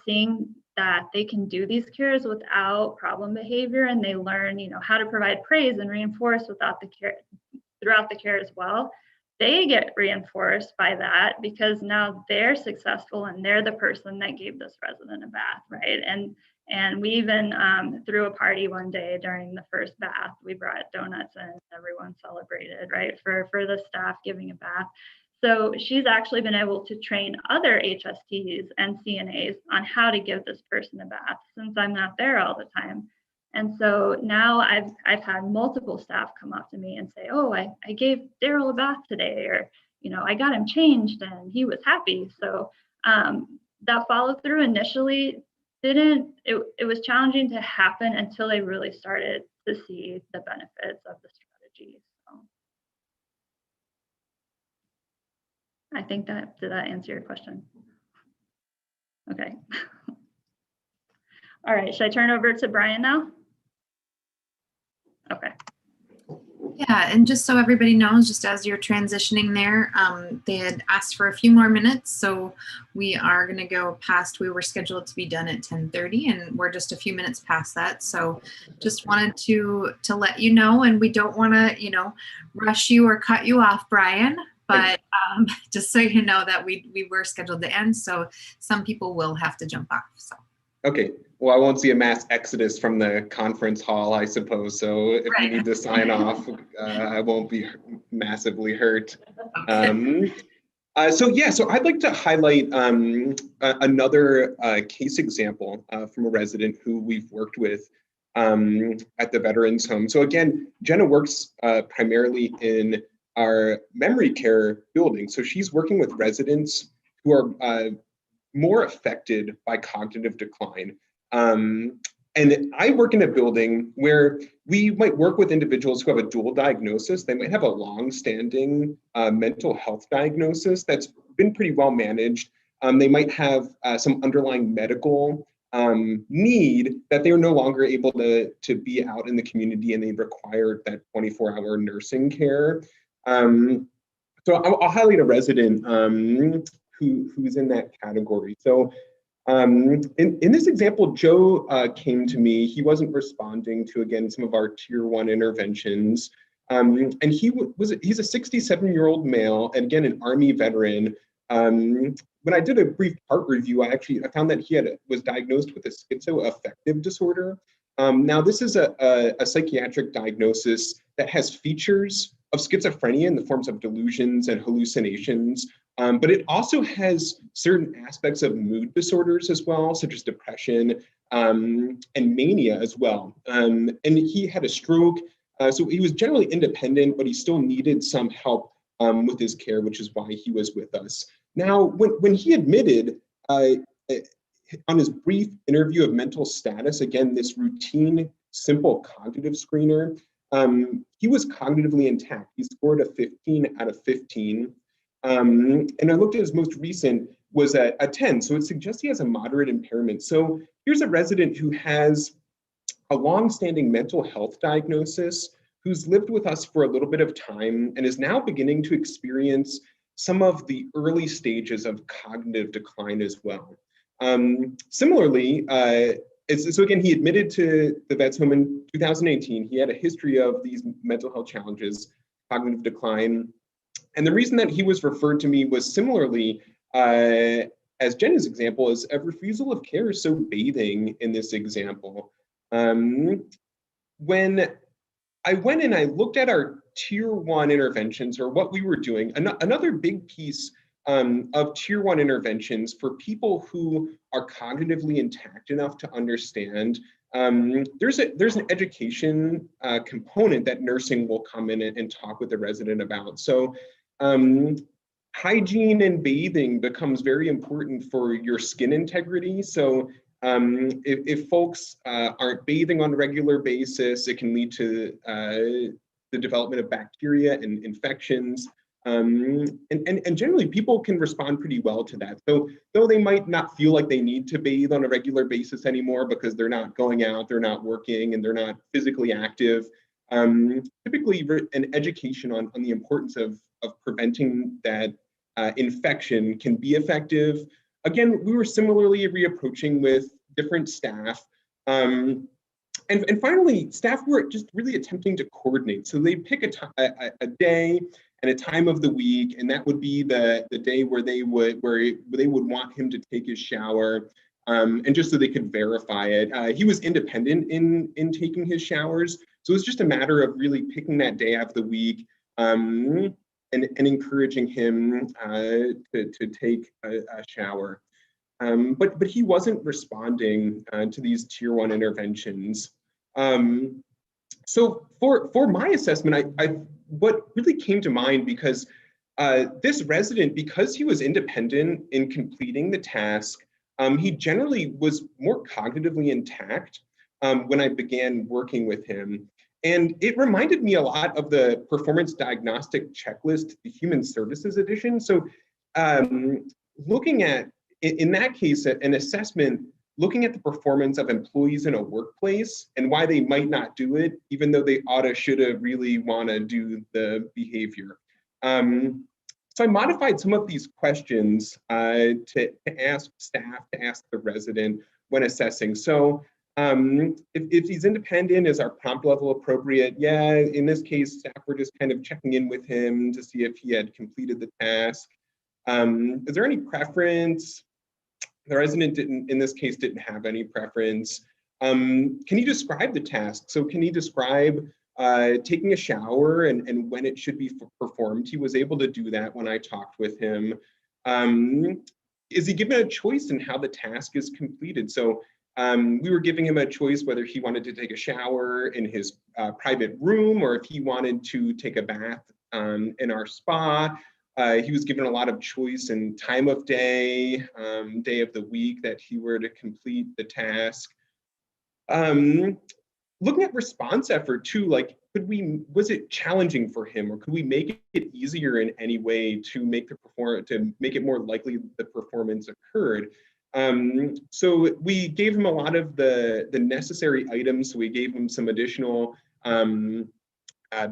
seeing that they can do these CARES without problem behavior, and they learn, how to provide praise and reinforce throughout the care as well, they get reinforced by that because now they're successful and they're the person that gave this resident a bath, right? And we even threw a party one day during the first bath. We brought donuts and everyone celebrated, right, for the staff giving a bath. So she's actually been able to train other HSTs and CNAs on how to give this person a bath since I'm not there all the time. And so now I've had multiple staff come up to me and say, oh, I gave Daryl a bath today, or, I got him changed and he was happy. So that follow through initially it was challenging to happen until they really started to see the benefits of the strategy. So I think did that answer your question? Okay. All right, should I turn over to Brian now? Okay. Yeah, and just so everybody knows, just as you're transitioning there, they had asked for a few more minutes, so we are going to go past. We were scheduled to be done at 10:30, and we're just a few minutes past that. So, just wanted to let you know, and we don't want to, rush you or cut you off, Brian. But just so you know that we were scheduled to end, so some people will have to jump off. So. Okay. Well, I won't see a mass exodus from the conference hall, I suppose. So if you need to sign off, I won't be massively hurt. Okay. So I'd like to highlight another case example from a resident who we've worked with at the Veterans Home. So again, Jenna works primarily in our memory care building. So she's working with residents who are more affected by cognitive decline. And I work in a building where we might work with individuals who have a dual diagnosis. They might have a long-standing mental health diagnosis that's been pretty well managed. They might have some underlying medical need that they're no longer able to be out in the community, and they require that 24-hour nursing care. So I'll highlight a resident who's in that category. So in this example, Joe came to me. He wasn't responding to, again, some of our tier 1 interventions. And he's a 67-year-old male, and again, an Army veteran When I did a brief part review, I found that he was diagnosed with a schizoaffective disorder. Now, this is a psychiatric diagnosis that has features of schizophrenia in the forms of delusions and hallucinations, but it also has certain aspects of mood disorders as well, such as depression and mania as well. And he had a stroke, so he was generally independent, but he still needed some help with his care, which is why he was with us. Now, when he admitted on his brief interview of mental status, again, this routine, simple cognitive screener, he was cognitively intact. He scored a 15 out of 15. And I looked at his most recent was a 10. So it suggests he has a moderate impairment. So here's a resident who has a long-standing mental health diagnosis, who's lived with us for a little bit of time and is now beginning to experience some of the early stages of cognitive decline as well. Similarly, so again, he admitted to the Vets Home in 2018. He had a history of these mental health challenges, cognitive decline. And the reason that he was referred to me was similarly, as Jenna's example, is a refusal of care, so bathing in this example. When I went and I looked at our tier 1 interventions, or what we were doing, another big piece of tier 1 interventions for people who are cognitively intact enough to understand, there's an education component that nursing will come in and talk with the resident about. So hygiene and bathing becomes very important for your skin integrity. So if folks aren't bathing on a regular basis, it can lead to the development of bacteria and infections. And generally, people can respond pretty well to that. So though they might not feel like they need to bathe on a regular basis anymore because they're not going out, they're not working, and they're not physically active, typically an education on the importance of preventing that infection can be effective. Again, we were similarly reapproaching with different staff. And finally, staff were just really attempting to coordinate. So they pick a day and a time of the week, and that would be the day where they would want him to take his shower, and just so they could verify it. He was independent in taking his showers, so it was just a matter of really picking that day of the week, and encouraging him to take a shower. But he wasn't responding to these tier 1 interventions. So for my assessment, what really came to mind, because this resident, because he was independent in completing the task, he generally was more cognitively intact when I began working with him. And it reminded me a lot of the performance diagnostic checklist, the human services edition. So looking at, in that case, an assessment, looking at the performance of employees in a workplace and why they might not do it, even though they oughta, shoulda, really wanna do the behavior. So I modified some of these questions to ask staff, to ask the resident when assessing. So if he's independent, is our prompt level appropriate? Yeah, in this case, staff were just kind of checking in with him to see if he had completed the task. Is there any preference? The resident in this case, didn't have any preference. Can he describe the task? So can he describe taking a shower and when it should be performed? He was able to do that when I talked with him. Is he given a choice in how the task is completed? So we were giving him a choice whether he wanted to take a shower in his private room or if he wanted to take a bath in our spa. He was given a lot of choice and time of day, day of the week that he were to complete the task. Looking at response effort too, like was it challenging for him, or could we make it easier in any way to make it more likely the performance occurred? So we gave him a lot of the necessary items. So we gave him some additional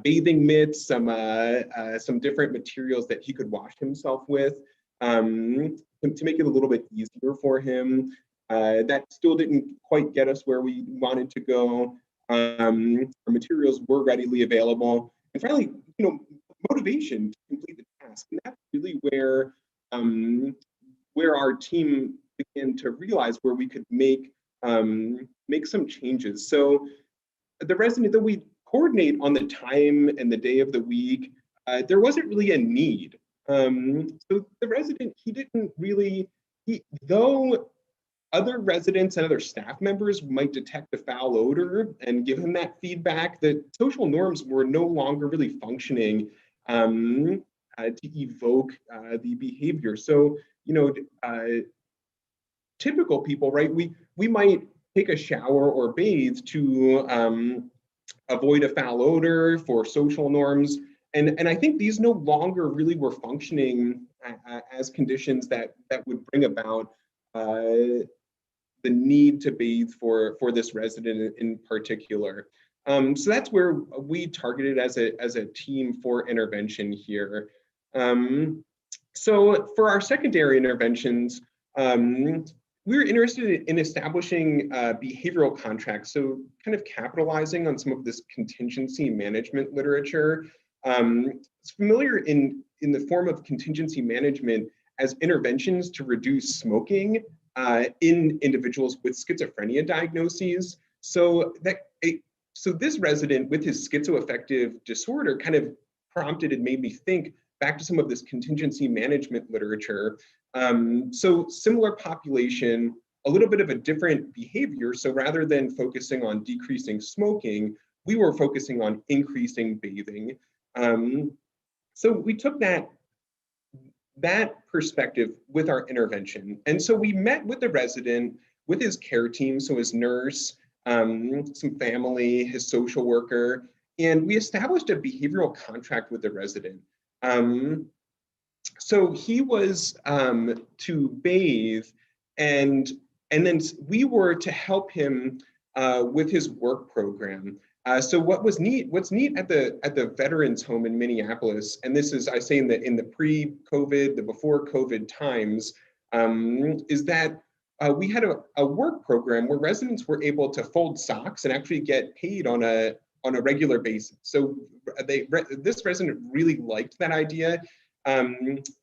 bathing mitts, some different materials that he could wash himself with, to make it a little bit easier for him. That still didn't quite get us where we wanted to go. Our materials were readily available. And finally, motivation to complete the task. And that's really where where our team began to realize where we could make some changes. So the resident that we coordinate on the time and the day of the week, there wasn't really a need. So the resident, he didn't really, though other residents and other staff members might detect the foul odor and give him that feedback, the social norms were no longer really functioning to evoke the behavior. So, you know, typical people, right? We might take a shower or bathe to avoid a foul odor for social norms. And I think these no longer really were functioning as conditions that would bring about the need to bathe for this resident in particular. So that's where we targeted as a team for intervention here. So for our secondary interventions, we were interested in establishing behavioral contracts, so kind of capitalizing on some of this contingency management literature. It's familiar in the form of contingency management as interventions to reduce smoking in individuals with schizophrenia diagnoses. So this resident with his schizoaffective disorder kind of prompted and made me think back to some of this contingency management literature. So similar population, a little bit of a different behavior. So rather than focusing on decreasing smoking, we were focusing on increasing bathing. So we took that perspective with our intervention. And so we met with the resident, with his care team, so his nurse, some family, his social worker, and we established a behavioral contract with the resident. So he was to bathe, and then we were to help him with his work program. So what's neat at the Veterans Home in Minneapolis, and this is, I say in the pre-COVID, the before COVID times, is that we had a work program where residents were able to fold socks and actually get paid on a regular basis. So this resident really liked that idea.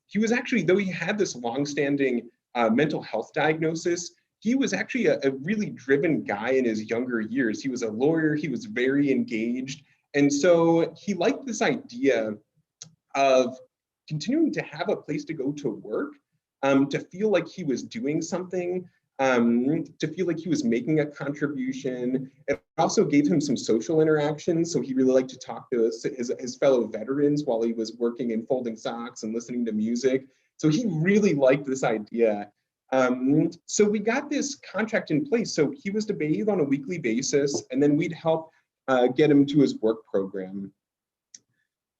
He was actually, though he had this longstanding mental health diagnosis, he was actually a really driven guy in his younger years. He was a lawyer, he was very engaged. And so he liked this idea of continuing to have a place to go to work, to feel like he was doing something, to feel like he was making a contribution. It also gave him some social interactions. So he really liked to talk to his fellow veterans while he was working and folding socks and listening to music. So he really liked this idea. So we got this contract in place. So he was to bathe on a weekly basis, and then we'd help get him to his work program.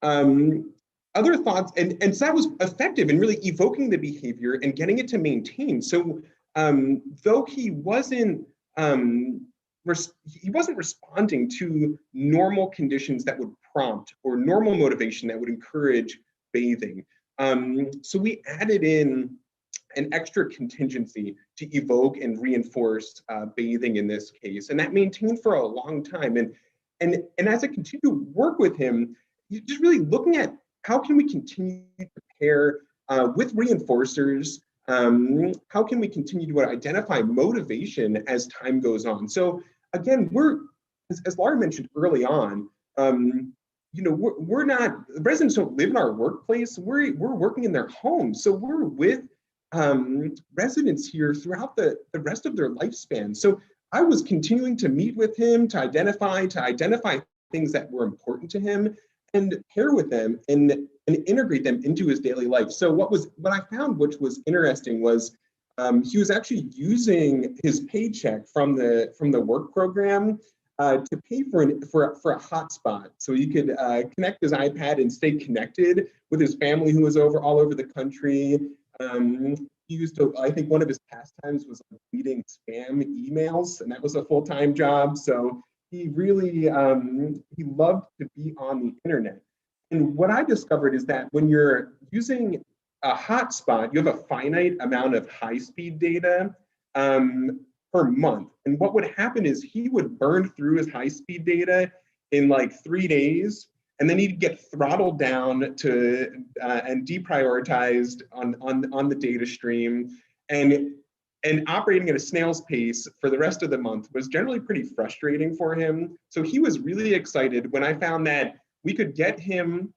Other thoughts, and so that was effective in really evoking the behavior and getting it to maintain. So though he wasn't responding to normal conditions that would prompt or normal motivation that would encourage bathing. So we added in an extra contingency to evoke and reinforce bathing in this case, and that maintained for a long time. And as I continued to work with him, just really looking at how can we continue to pair with reinforcers. How can we continue to identify motivation as time goes on? So again, as Laura mentioned early on, we're not, residents don't live in our workplace. We're working in their homes. So we're with residents here throughout the rest of their lifespan. So I was continuing to meet with him to identify things that were important to him and pair with them and integrate them into his daily life. So what I found, which was interesting, was he was actually using his paycheck from the work program to pay for a hotspot, so he could connect his iPad and stay connected with his family who was all over the country. He used to, I think one of his pastimes was reading spam emails, and that was a full-time job. So he really, he loved to be on the internet. And what I discovered is that when you're using a hotspot, you have a finite amount of high-speed data per month. And what would happen is he would burn through his high-speed data in like 3 days. and then he'd get throttled down to and deprioritized on the data stream, and operating at a snail's pace for the rest of the month was generally pretty frustrating for him. So he was really excited when I found that we could get him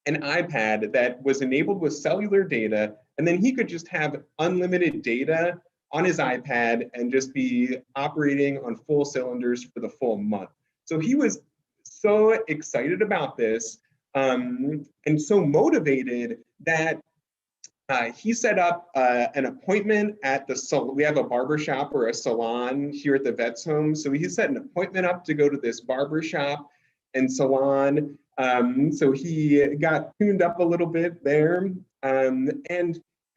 an iPad that was enabled with cellular data, and then he could just have unlimited data on his iPad and just be operating on full cylinders for the full month. So he was so excited about this and so motivated that he set up an appointment at the salon. We have a barbershop or a salon here at the vet's home. So he set an appointment up to go to this barbershop and salon. So he got tuned up a little bit there.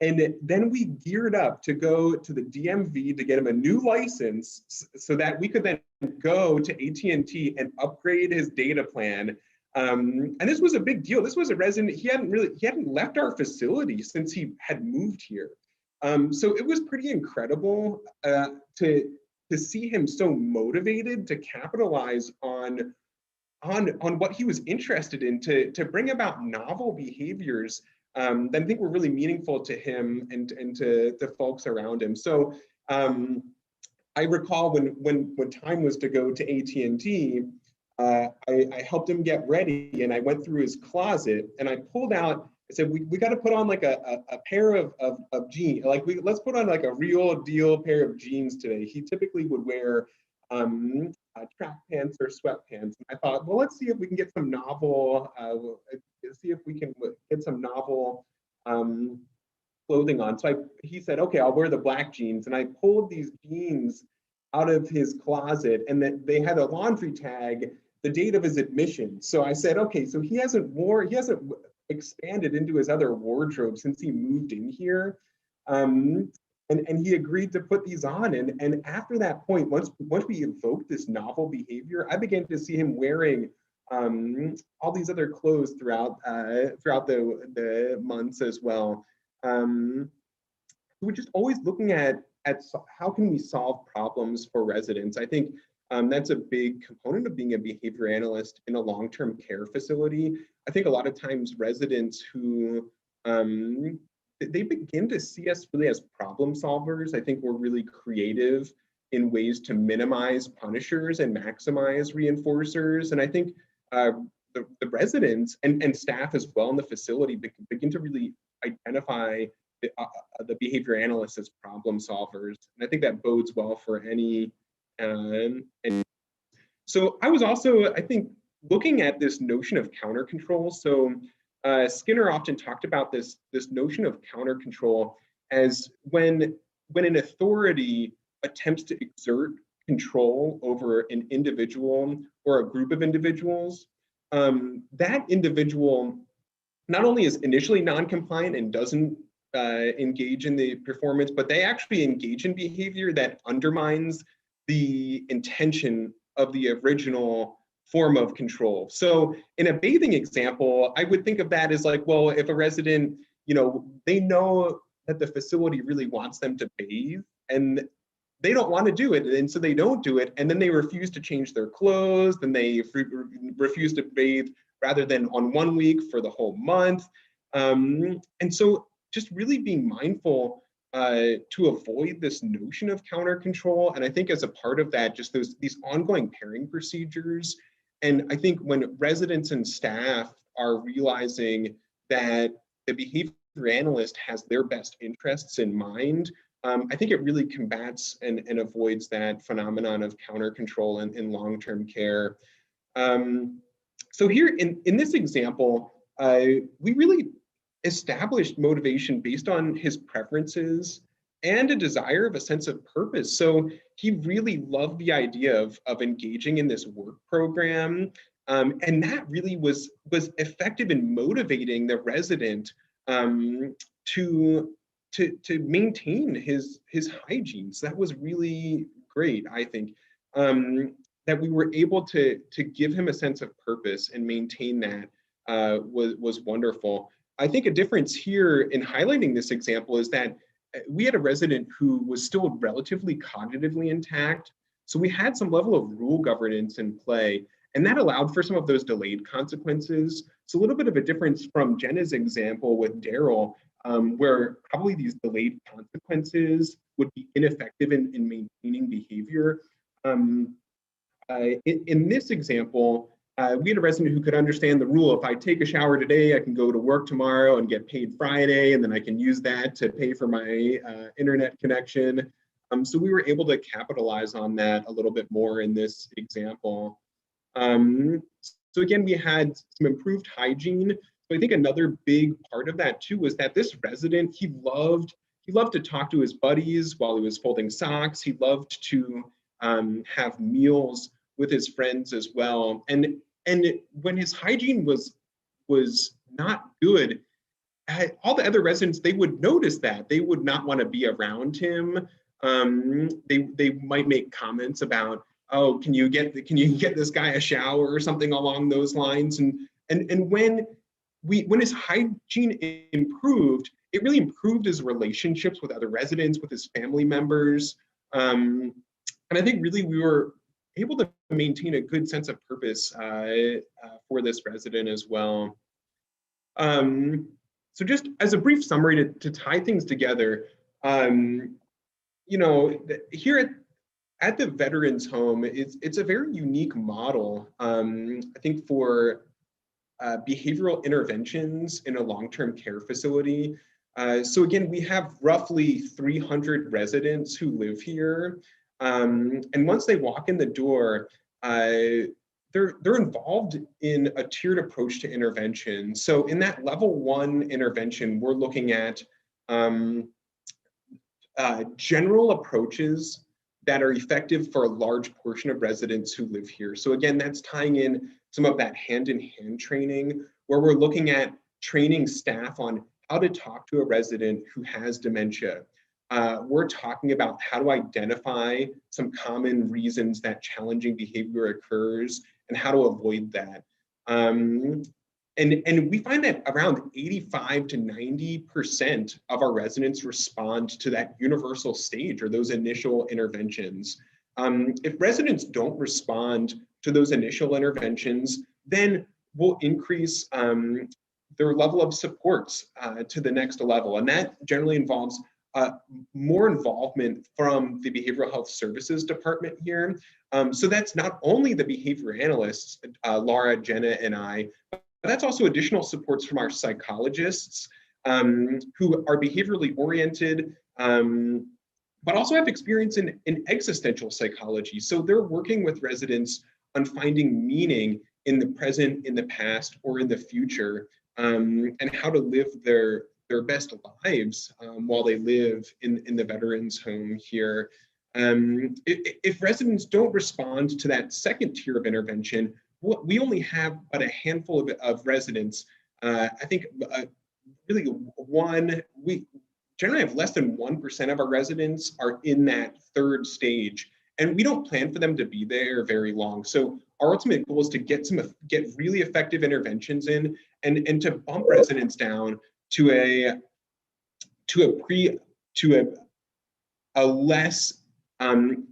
And then we geared up to go to the DMV to get him a new license so that we could then go to AT&T and upgrade his data plan. And this was a big deal. This was a resident, he hadn't left our facility since he had moved here. So it was pretty incredible to see him so motivated to capitalize on what he was interested in, to bring about novel behaviors that I think were really meaningful to him and to the folks around him. So I recall when time was to go to AT&T, I helped him get ready, and I went through his closet and I pulled out, I said, we got to put on like a pair of jeans, like let's put on like a real deal pair of jeans today. He typically would wear track pants or sweatpants. And I thought, well, let's see if we can get some novel, clothing on. So he said, okay, I'll wear the black jeans. And I pulled these jeans out of his closet, and that they had a laundry tag, the date of his admission. So I said, okay, so he hasn't expanded into his other wardrobe since he moved in here. And he agreed to put these on. And after that point, once we evoked this novel behavior, I began to see him wearing all these other clothes throughout the months as well. We're just always looking at how can we solve problems for residents. I think that's a big component of being a behavior analyst in a long-term care facility. I think a lot of times residents who they begin to see us really as problem solvers. I think we're really creative in ways to minimize punishers and maximize reinforcers. And I think the residents and staff as well in the facility begin to really identify the behavior analysts as problem solvers. And I think that bodes well for any. And so I was also, I think, looking at this notion of counter control. So Skinner often talked about this notion of counter control as when an authority attempts to exert control over an individual or a group of individuals, that individual not only is initially non-compliant and doesn't engage in the performance, but they actually engage in behavior that undermines the intention of the original form of control. So in a bathing example, I would think of that as like, well, if a resident, they know that the facility really wants them to bathe and they don't want to do it, and so they don't do it, and then they refuse to change their clothes, then they refuse to bathe rather than on 1 week for the whole month. And so just really being mindful to avoid this notion of counter control. And I think as a part of that, just these ongoing pairing procedures. And I think when residents and staff are realizing that the behavior analyst has their best interests in mind, I think it really combats and avoids that phenomenon of counter control in long-term care. So here in this example, we really established motivation based on his preferences and a desire of a sense of purpose. So he really loved the idea of engaging in this work program. And that really was effective in motivating the resident to maintain his hygiene. So that was really great, I think, that we were able to give him a sense of purpose and maintain that was wonderful. I think a difference here in highlighting this example is that we had a resident who was still relatively cognitively intact. So we had some level of rule governance in play. And that allowed for some of those delayed consequences. So a little bit of a difference from Jenna's example with Daryl, where probably these delayed consequences would be ineffective in maintaining behavior. In this example, we had a resident who could understand the rule. If I take a shower today, I can go to work tomorrow and get paid Friday, and then I can use that to pay for my internet connection. So we were able to capitalize on that a little bit more in this example. So again, we had some improved hygiene. So I think another big part of that too was that this resident, he loved to talk to his buddies while he was folding socks. He loved to have meals with his friends as well. And when his hygiene was not good, all the other residents, they would notice that. They would not want to be around him. They might make comments about, oh, can you get this guy a shower or something along those lines? And when his hygiene improved, it really improved his relationships with other residents, with his family members. And I think really we were able to maintain a good sense of purpose for this resident as well. So just as a brief summary to tie things together, you know, here at the Veterans Home, it's a very unique model, I think, for behavioral interventions in a long-term care facility. So again, we have roughly 300 residents who live here. And once they walk in the door, they're involved in a tiered approach to intervention. So in that level 1 intervention, we're looking at general approaches that are effective for a large portion of residents who live here. So again, that's tying in some of that hand-in-hand training, where we're looking at training staff on how to talk to a resident who has dementia. We're talking about how to identify some common reasons that challenging behavior occurs and how to avoid that. And we find that around 85 to 90% of our residents respond to that universal stage or those initial interventions. If residents don't respond to those initial interventions, then we'll increase their level of supports to the next level. And that generally involves more involvement from the behavioral health services department here. So that's not only the behavior analysts, Laura, Jenna, and I, but that's also additional supports from our psychologists who are behaviorally oriented, but also have experience in existential psychology. So they're working with residents on finding meaning in the present, in the past, or in the future, and how to live their best lives while they live in the Veterans Home here. If residents don't respond to that second tier of intervention, we only have but a handful of residents. I think really we generally have less than 1% of our residents are in that third stage, and we don't plan for them to be there very long. So our ultimate goal is to get really effective interventions in and to bump residents down to a less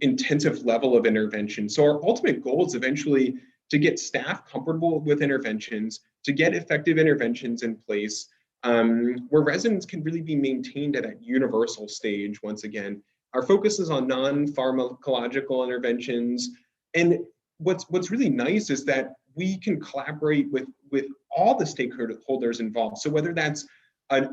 intensive level of intervention. So our ultimate goal is eventually to get staff comfortable with interventions, to get effective interventions in place, where residents can really be maintained at that universal stage. Once again, our focus is on non-pharmacological interventions. And what's really nice is that we can collaborate with all the stakeholders involved. So whether that's a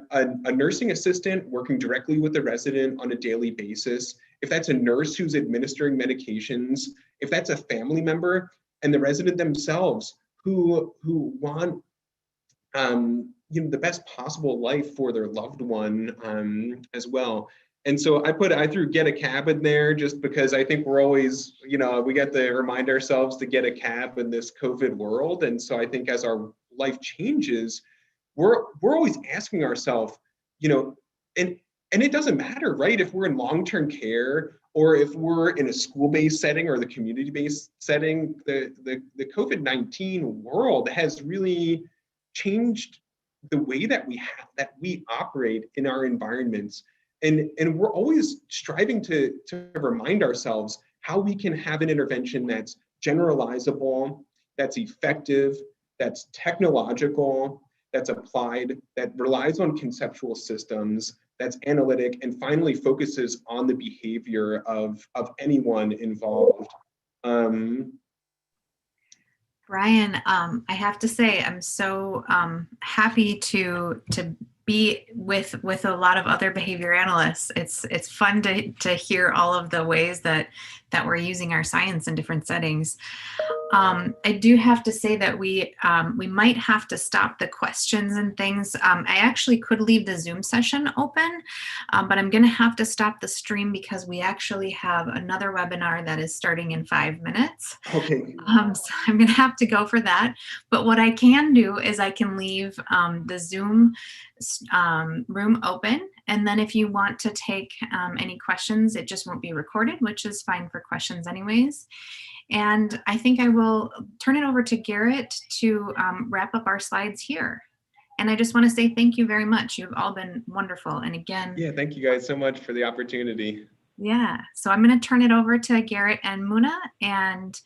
nursing assistant working directly with the resident on a daily basis, if that's a nurse who's administering medications, if that's a family member and the resident themselves who want the best possible life for their loved one as well. And so I threw get a cab in there just because I think we're always, we get to remind ourselves to get a cab in this COVID world. And so I think as our life changes, we're always asking ourselves, and it doesn't matter, right? If we're in long-term care or if we're in a school-based setting or the community-based setting, the COVID-19 world has really changed the way that we operate in our environments. And we're always striving to remind ourselves how we can have an intervention that's generalizable, that's effective, that's technological, that's applied, that relies on conceptual systems, that's analytic, and finally focuses on the behavior of anyone involved. Brian, I have to say, I'm so happy to be with a lot of other behavior analysts. It's fun to hear all of the ways that we're using our science in different settings. I do have to say that we might have to stop the questions and things. I actually could leave the Zoom session open, but I'm going to have to stop the stream because we actually have another webinar that is starting in 5 minutes. Okay. So I'm going to have to go for that. But what I can do is I can leave the Zoom room open. And then if you want to take any questions, it just won't be recorded, which is fine for questions anyways. And I think I will turn it over to Garrett to wrap up our slides here. And I just want to say thank you very much. You've all been wonderful. And again, Yeah, thank you guys so much for the opportunity. yeah. So I'm going to turn it over to Garrett and Muna and